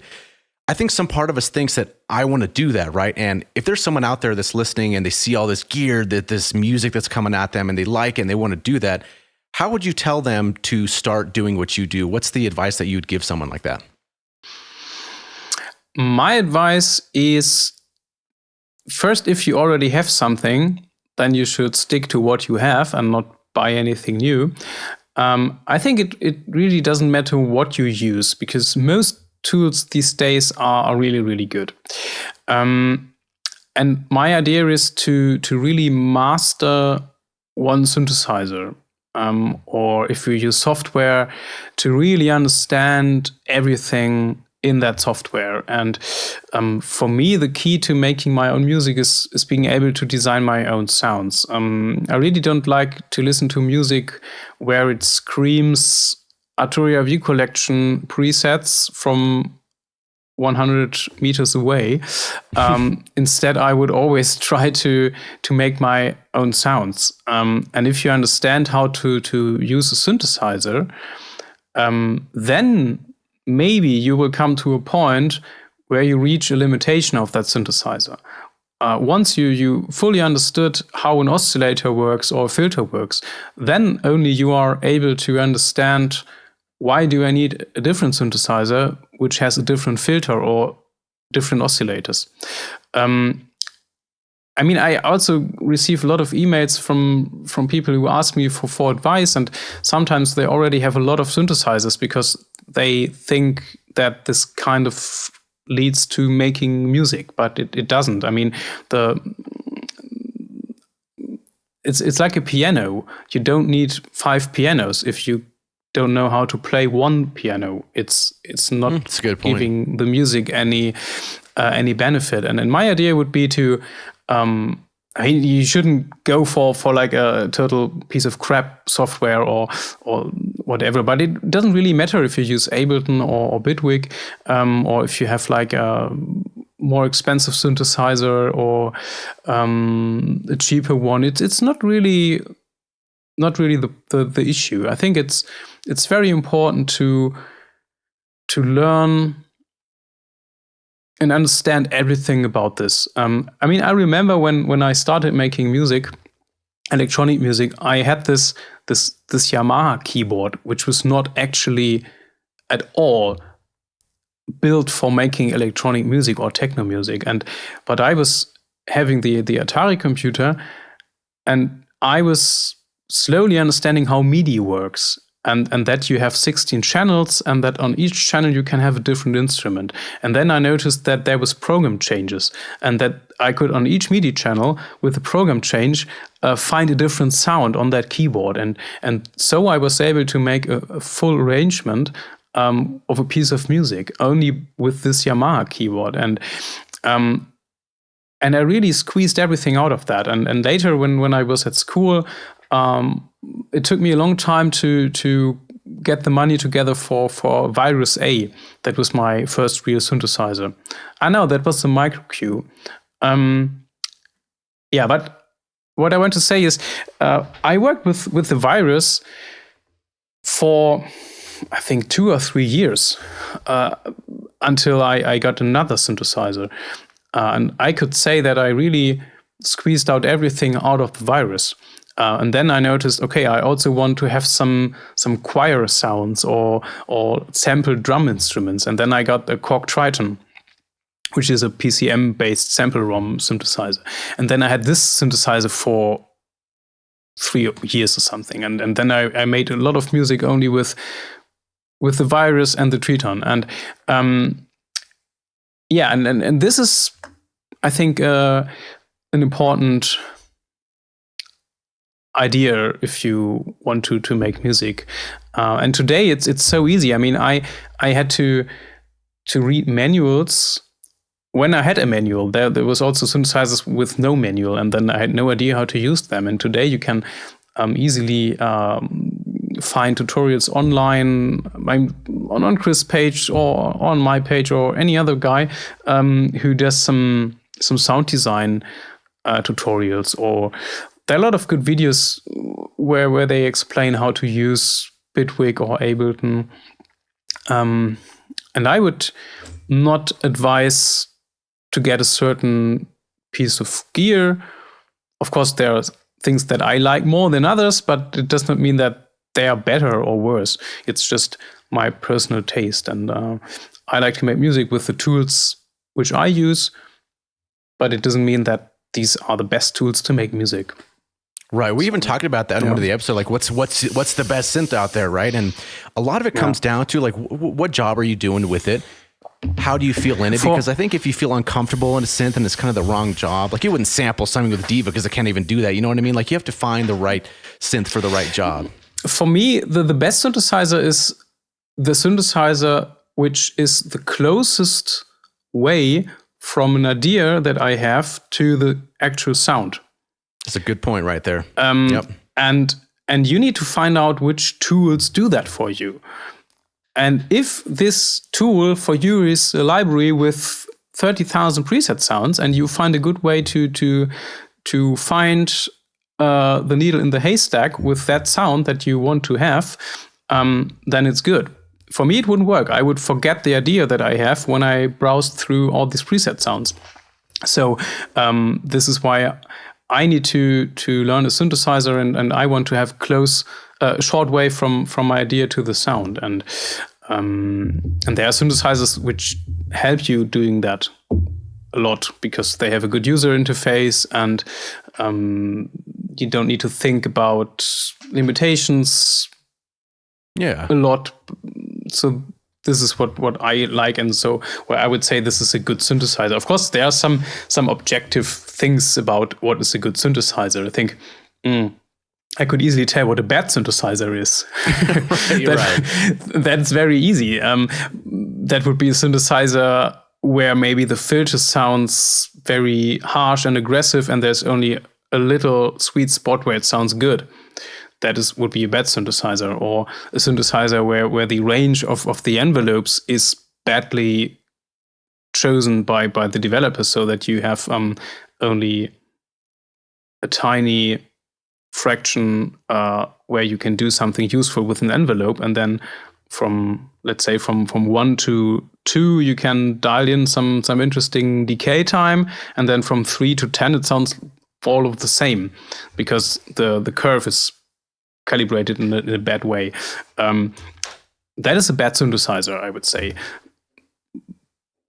I think some part of us thinks that I want to do that, right? And if there's someone out there that's listening and they see all this gear, this music that's coming at them, and they like it and they want to do that, how would you tell them to start doing what you do? What's the advice that you would give someone like that? My advice is, first, if you already have something, then you should stick to what you have and not buy anything new. I think it really doesn't matter what you use, because most tools these days are really, really good. And my idea is to really master one synthesizer. Or if you use software, to really understand everything in that software. And for me, the key to making my own music is being able to design my own sounds. I really don't like to listen to music where it screams Arturia View Collection presets from 100 meters away. Instead, I would always try to make my own sounds. And if you understand how to use a synthesizer, then maybe you will come to a point where you reach a limitation of that synthesizer. Once you fully understood how an oscillator works or a filter works, then only you are able to understand, why do I need a different synthesizer which has a different filter or different oscillators? I mean, I also receive a lot of emails from people who ask me for advice, and sometimes they already have a lot of synthesizers because they think that this kind of leads to making music, but it doesn't. I mean, it's like a piano. You don't need 5 pianos if you don't know how to play one piano. It's not That's a good point. giving the music any benefit. And my idea would be to, I mean, you shouldn't go for like a total piece of crap software or whatever, but it doesn't really matter if you use Ableton or Bitwig, or if you have like a more expensive synthesizer or a cheaper one. It's not really the issue. I think it's very important to learn and understand everything about this. I mean, I remember when I started making music, electronic music, I had this Yamaha keyboard, which was not actually at all built for making electronic music or techno music. But I was having the Atari computer, and I was slowly understanding how MIDI works. And that you have 16 channels, and that on each channel you can have a different instrument. And then I noticed that there was program changes, and that I could, on each MIDI channel, with the program change, find a different sound on that keyboard. And so I was able to make a full arrangement of a piece of music only with this Yamaha keyboard. And I really squeezed everything out of that. And later, when I was at school, it took me a long time to get the money together for Virus A. That was my first real synthesizer. I know that was the Micro Q. Yeah, but what I want to say is, I worked with the Virus for, I think, 2 or 3 years until I got another synthesizer, and I could say that I really squeezed out everything out of the Virus. And then I noticed, okay, I also want to have some choir sounds or sampled drum instruments. And then I got a Korg Triton, which is a PCM-based sample ROM synthesizer. And then I had this synthesizer for 3 years or something. And then I made a lot of music only with the Virus and the Triton. And yeah, and this is, I think, an important idea if you want to make music. And today it's so easy. I mean, I had to read manuals. When I had a manual, there was also synthesizers with no manual, and then I had no idea how to use them. And today you can easily find tutorials online, on Chris' page or on my page or any other guy who does some sound design tutorials. Or there are a lot of good videos where they explain how to use Bitwig or Ableton. And I would not advise to get a certain piece of gear. Of course, there are things that I like more than others, but it does not mean that they are better or worse. It's just my personal taste. And I like to make music with the tools which I use, but it doesn't mean that these are the best tools to make music. Right. We even talked about that in one of the episodes, like what's the best synth out there, right? And a lot of it comes down to like, what job are you doing with it? How do you feel in it? Because I think if you feel uncomfortable in a synth and it's kind of the wrong job, like you wouldn't sample something with Diva because it can't even do that. You know what I mean? Like you have to find the right synth for the right job. For me, the best synthesizer is the synthesizer which is the closest way from an idea that I have to the actual sound. That's a good point right there. Yep. And you need to find out which tools do that for you. And if this tool for you is a library with 30,000 preset sounds, and you find a good way to find the needle in the haystack with that sound that you want to have, then it's good. for me, it wouldn't work. I would forget the idea that I have when I browse through all these preset sounds. So this is why I need to learn a synthesizer, and I want to have short way from my idea to the sound. And there are synthesizers which help you doing that a lot because they have a good user interface, and you don't need to think about limitations a lot. So this is what I like, and so where I would say this is a good synthesizer. Of course, there are some objective things about what is a good synthesizer. I think I could easily tell what a bad synthesizer is. That's very easy. That would be a synthesizer where maybe the filter sounds very harsh and aggressive, and there's only a little sweet spot where it sounds good. That would be a bad synthesizer, or a synthesizer where the range of the envelopes is badly chosen by the developer, so that you have only a tiny fraction where you can do something useful with an envelope, and then from 1 to 2 you can dial in some interesting decay time, and then from 3 to 10 it sounds all of the same because the curve is calibrated in a bad way. That is a bad synthesizer, I would say.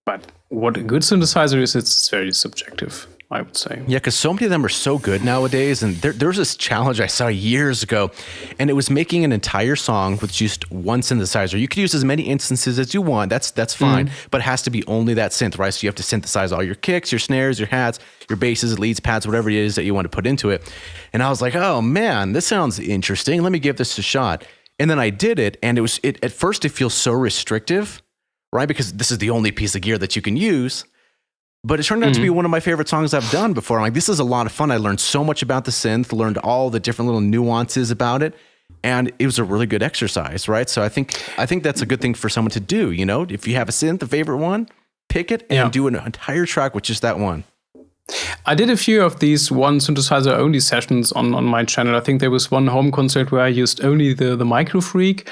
But what a good synthesizer is, it's very subjective, I would say. Yeah, because so many of them are so good nowadays. And there was this challenge I saw years ago, and it was making an entire song with just one synthesizer. You could use as many instances as you want. That's fine, but it has to be only that synth, right? So you have to synthesize all your kicks, your snares, your hats, your basses, leads, pads, whatever it is that you want to put into it. And I was like, oh man, this sounds interesting. Let me give this a shot. And then I did it, and at first it feels so restrictive, right? Because this is the only piece of gear that you can use. But it turned out to be one of my favorite songs I've done before. I'm like, this is a lot of fun. I learned so much about the synth, learned all the different little nuances about it, and it was a really good exercise, right? So I think that's a good thing for someone to do. You know, if you have a synth, a favorite one, pick it and do an entire track with just that one. I did a few of these one synthesizer only sessions on my channel. I think there was one home concert where I used only the Micro Freak,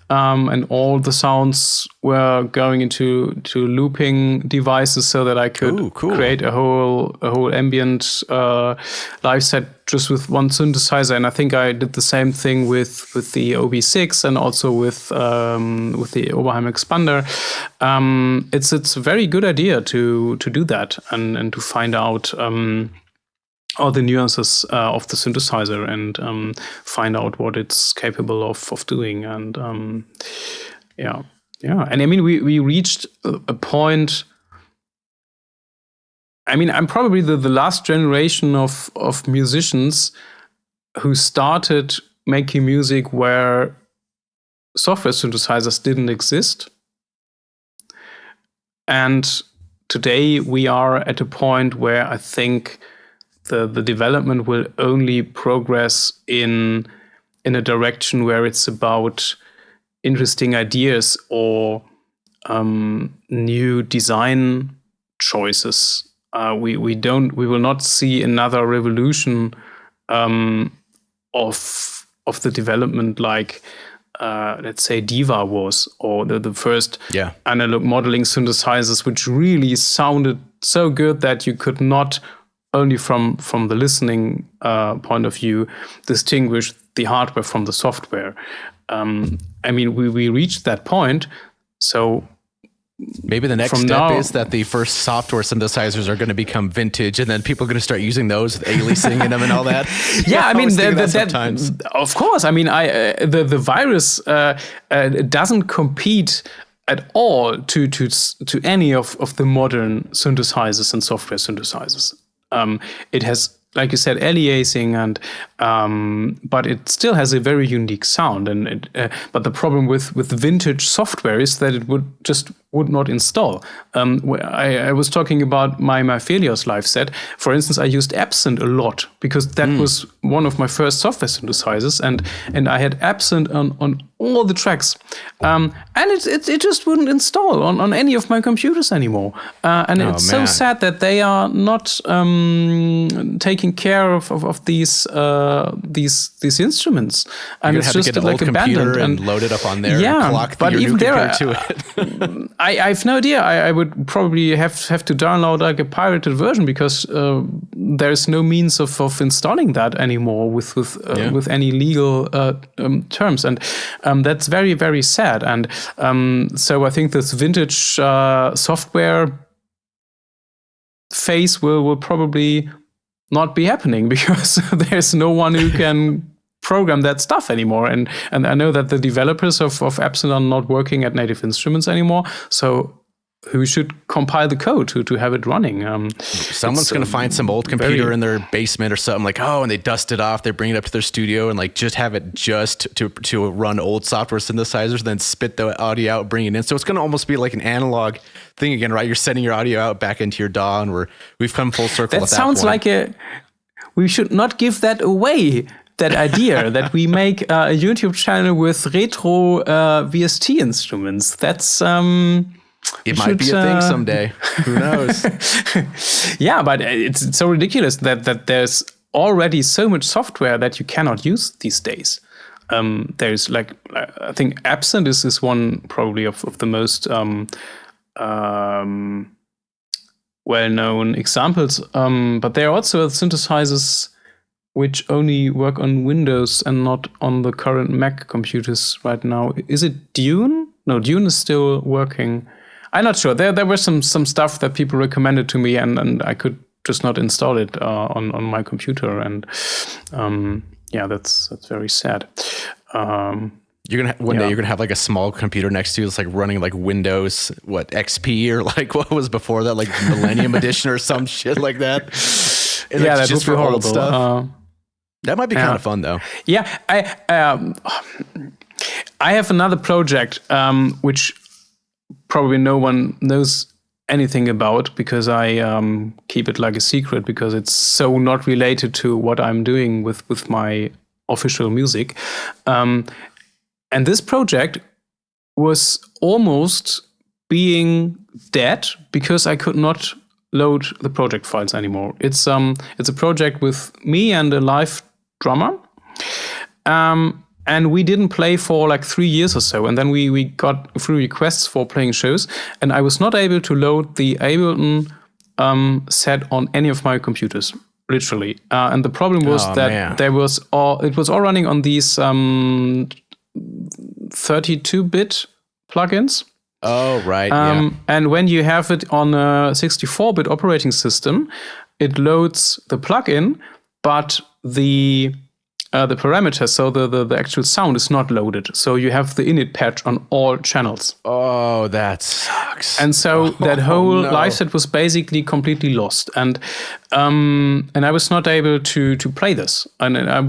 and all the sounds were going into looping devices so that I could create a whole ambient live set just with one synthesizer. And I think I did the same thing with the OB6 and also with the Oberheim Expander. It's a very good idea to do that and to find out all the nuances of the synthesizer and find out what it's capable of doing. And and I mean, we reached a point. I mean, I'm probably the last generation of musicians who started making music where software synthesizers didn't exist. And today we are at a point where I think the development will only progress in a direction where it's about interesting ideas or new design choices. We will not see another revolution of the development like let's say Diva was, or the first analog modeling synthesizers, which really sounded so good that you could not only from the listening point of view distinguish the hardware from the software. I mean, we reached that point, so maybe the next step is that the first software synthesizers are going to become vintage, and then people are going to start using those with aliasing in them and all that. I mean, that of course. I mean, the virus doesn't compete at all to any of the modern synthesizers and software synthesizers. It has, like you said, aliasing, and but it still has a very unique sound. And but the problem with vintage software is that it would not install. I was talking about my Phelios live set. For instance, I used Absent a lot because that was one of my first software synthesizers, and I had Absent on all the tracks, and it just wouldn't install on any of my computers anymore. And it's so sad that they are not taking care of these instruments, and it's just like abandoned and load it up on there. And clock but even there, to it. I have no idea. I would probably have to download like a pirated version because there's no means of installing that anymore with any legal terms, and that's very, very sad. And so I think this vintage software phase will probably not be happening because there's no one who can program that stuff anymore. And I know that the developers of Epsilon are not working at Native Instruments anymore. So who should compile the code to have it running? Someone's going to find some old computer in their basement or something and they dust it off. They bring it up to their studio and just have it to run old software synthesizers, then spit the audio out, bring it in. So it's going to almost be like an analog thing again, right? You're sending your audio out back into your DAW, and we've come full circle. That sounds like we should not give that away. That idea that we make a YouTube channel with retro VST instruments. That's it might be a thing someday. Who knows? Yeah, but it's so ridiculous that there's already so much software that you cannot use these days. There's I think Absent is one probably of the most well-known examples. But there are also synthesizers which only work on Windows and not on the current Mac computers right now. Is it Dune? No, Dune is still working. I'm not sure. There was some stuff that people recommended to me, and I could just not install it on my computer. And that's very sad. You're gonna one day you're gonna have like a small computer next to you that's like running like Windows XP or like what was before that, like Millennium Edition or some shit like that. And that just would be for old horrible. Stuff. That might be kind of fun though. Yeah, I have another project which probably no one knows anything about because I keep it like a secret because it's so not related to what I'm doing with my official music. And this project was almost being dead because I could not load the project files anymore. It's a project with me and a live drummer. And we didn't play for like 3 years or so. And then we got a few requests for playing shows. And I was not able to load the Ableton set on any of my computers, literally. And the problem was it was all running on these 32-bit plugins. Oh, right. And when you have it on a 64-bit operating system, it loads the plugin, but the parameters, so the actual sound is not loaded. So you have the init patch on all channels. Oh, that sucks. And so that whole live set was basically completely lost. And I was not able to play this. And it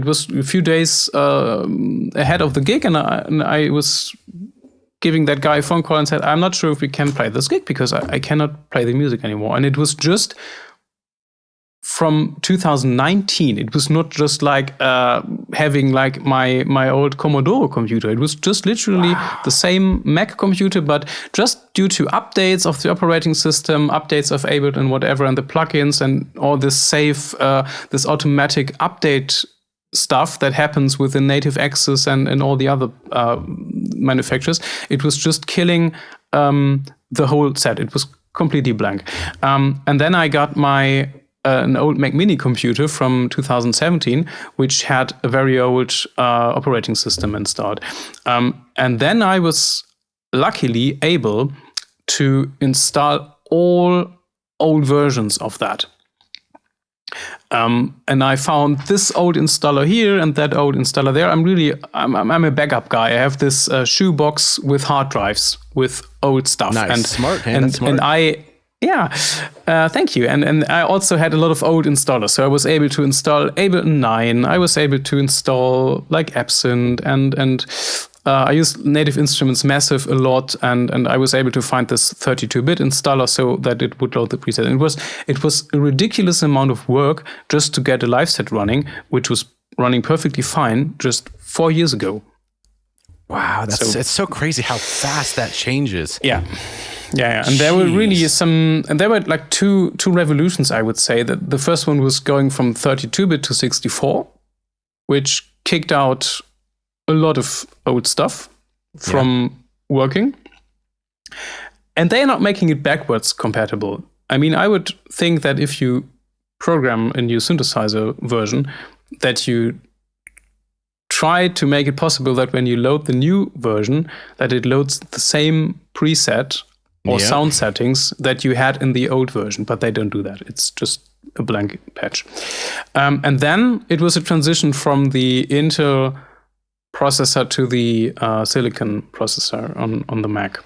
was a few days ahead of the gig, and I was giving that guy a phone call and said, I'm not sure if we can play this gig because I cannot play the music anymore. And it was just from 2019. It was not just like having like my old Commodore computer. It was just literally the same Mac computer, but just due to updates of the operating system, updates of Ableton and whatever, and the plugins and all this this automatic update stuff that happens within Native Access and all the other manufacturers, it was just killing the whole set. It was completely blank. And then I got an old Mac Mini computer from 2017, which had a very old operating system installed. And then I was luckily able to install all old versions of that. And I found this old installer here and that old installer there. I'm a backup guy. I have this shoebox with hard drives with old stuff. Nice. And smart. Hey, that's smart. And thank you. And I also had a lot of old installers. So I was able to install Ableton 9. I was able to install like Absent and I used Native Instruments Massive a lot, and I was able to find this 32-bit installer so that it would load the preset. It was a ridiculous amount of work just to get a live set running, which was running perfectly fine just 4 years ago. Wow, it's so crazy how fast that changes. Yeah. And there were really there were like two revolutions, I would say. That the first one was going from 32-bit to 64, which kicked out a lot of old stuff from working. And they're not making it backwards compatible. I mean, I would think that if you program a new synthesizer version, that you try to make it possible that when you load the new version, that it loads the same preset or sound settings that you had in the old version, but they don't do that. It's just a blank patch. And then it was a transition from the Intel processor to the Silicon processor on the Mac.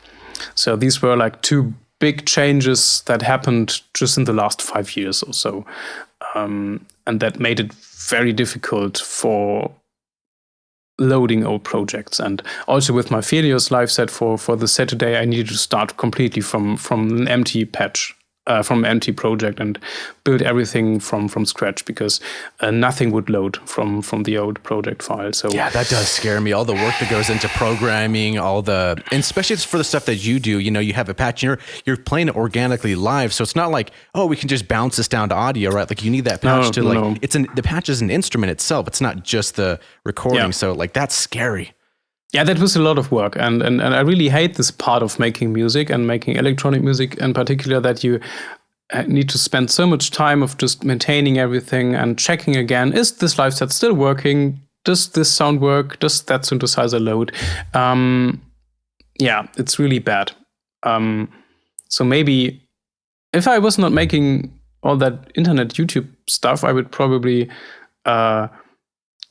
So these were like two big changes that happened just in the last 5 years or so. And that made it very difficult for loading old projects. And also with my Felios live set for the set today, I needed to start completely from an empty patch, from an empty project, and build everything from scratch, because nothing would load from the old project file. So yeah, that does scare me. All the work that goes into programming, and especially for the stuff that you do, you have a patch and you're playing it organically live. So it's not like, oh, we can just bounce this down to audio, right? Like you need that patch the patch is an instrument itself. It's not just the recording. Yeah. So like that's scary. Yeah, that was a lot of work. And I really hate this part of making music and making electronic music in particular, that you need to spend so much time of just maintaining everything and checking again, is this live set still working? Does this sound work? Does that synthesizer load? Yeah, it's really bad. So maybe if I was not making all that internet YouTube stuff, I would probably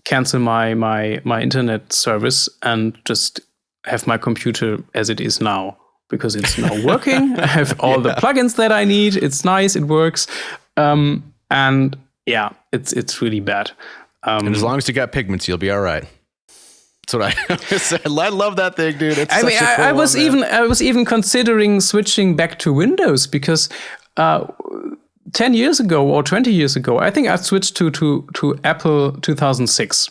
cancel my internet service and just have my computer as it is now, because it's now working. I have all the plugins that I need. It's nice. It works. And yeah, it's really bad. And as long as you got pigments, you'll be all right. That's what I said. I love that thing, dude. It's I was even considering switching back to Windows, because 10 years ago or 20 years ago, I think I switched to Apple 2006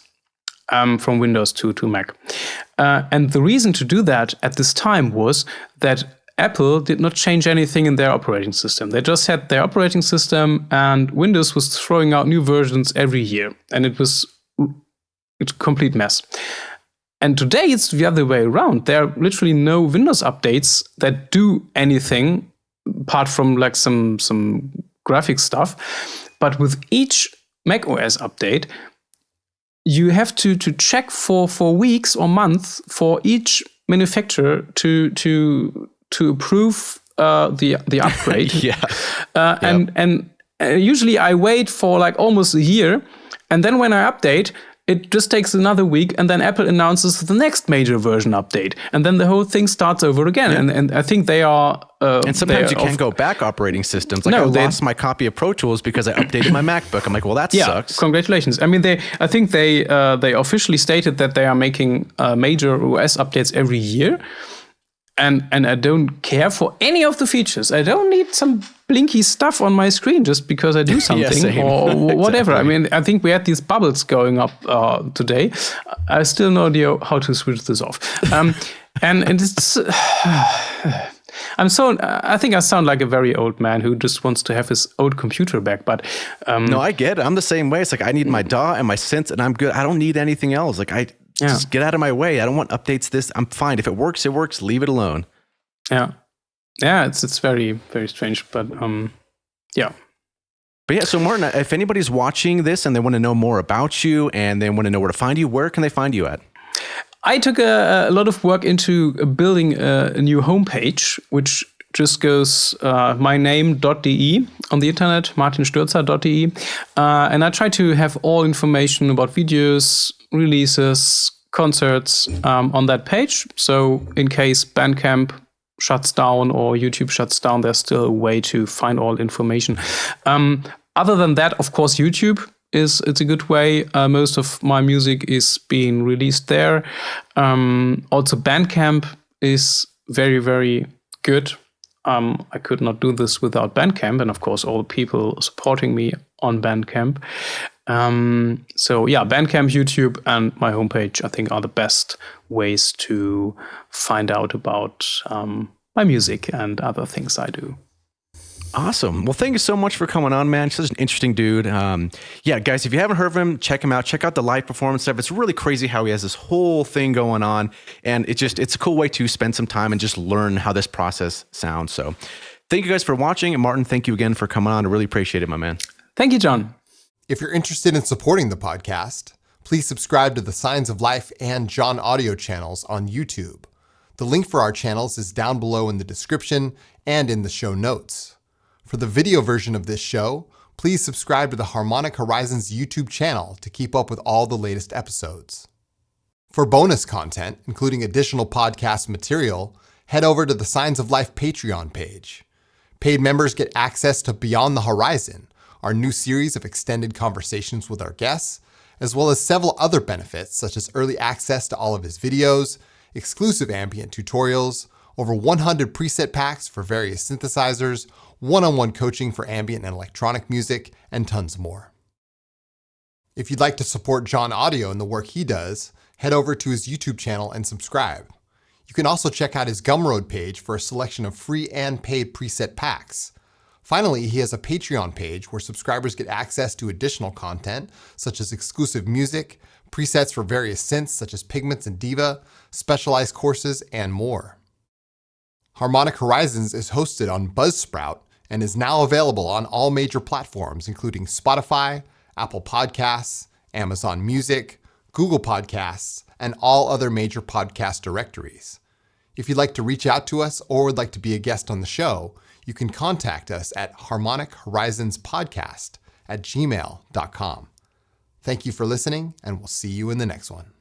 from Windows to Mac. And the reason to do that at this time was that Apple did not change anything in their operating system. They just had their operating system, and Windows was throwing out new versions every year. And it was a complete mess. And today it's the other way around. There are literally no Windows updates that do anything apart from like some graphic stuff. But with each Mac OS update, you have to check for weeks or months for each manufacturer to approve the upgrade. And usually I wait for like almost a year, and then when I update, it just takes another week, and then Apple announces the next major version update, and then the whole thing starts over again. Yeah. And I think they are. And sometimes you can't go back operating systems. Like I lost my copy of Pro Tools because I updated my MacBook. I'm like, well, that sucks. Congratulations. I mean, I think they officially stated that they are making major OS updates every year. And I don't care for any of the features. I don't need some blinky stuff on my screen just because I do something or whatever. Exactly. I mean, I think we had these bubbles going up today. I still no idea how to switch this off. And it's... I think I sound like a very old man who just wants to have his old computer back. But no, I get it. I'm the same way. It's like I need my DAW and my synths, and I'm good. I don't need anything else. Like just get out of my way. I don't want updates. I'm fine. If it works, it works. Leave it alone. Yeah. It's very, very strange, but yeah. But yeah, so Martin, if anybody's watching this and they want to know more about you and they want to know where to find you, where can they find you at? I took a lot of work into building a new homepage, which just goes myname.de on the internet, martinstürtzer.de. And I try to have all information about videos, releases, concerts on that page. So in case Bandcamp shuts down or YouTube shuts down, there's still a way to find all information. Other than that, of course, YouTube it's a good way. Most of my music is being released there. Also, Bandcamp is very, very good. I could not do this without Bandcamp, and of course, all the people supporting me on Bandcamp. So yeah, Bandcamp, YouTube, and my homepage, I think, are the best ways to find out about my music and other things I do. Awesome. Well, thank you so much for coming on, man. Such an interesting dude. Yeah, guys, if you haven't heard of him, check him out. Check out the live performance stuff. It's really crazy how he has this whole thing going on. And it's a cool way to spend some time and just learn how this process sounds. So thank you guys for watching. And Martin, thank you again for coming on. I really appreciate it, my man. Thank you, John. If you're interested in supporting the podcast, please subscribe to the Signs of Life and John Audio channels on YouTube. The link for our channels is down below in the description and in the show notes. For the video version of this show, please subscribe to the Harmonic Horizons YouTube channel to keep up with all the latest episodes. For bonus content, including additional podcast material, head over to the Signs of Life Patreon page. Paid members get access to Beyond the Horizon, our new series of extended conversations with our guests, as well as several other benefits such as early access to all of his videos, exclusive ambient tutorials, over 100 preset packs for various synthesizers, one-on-one coaching for ambient and electronic music, and tons more. If you'd like to support John Audio and the work he does, head over to his YouTube channel and subscribe. You can also check out his Gumroad page for a selection of free and paid preset packs. Finally, he has a Patreon page where subscribers get access to additional content, such as exclusive music, presets for various synths such as Pigments and Diva, specialized courses, and more. Harmonic Horizons is hosted on Buzzsprout and is now available on all major platforms, including Spotify, Apple Podcasts, Amazon Music, Google Podcasts, and all other major podcast directories. If you'd like to reach out to us or would like to be a guest on the show, you can contact us at harmonichorizonspodcast@gmail.com. Thank you for listening, and we'll see you in the next one.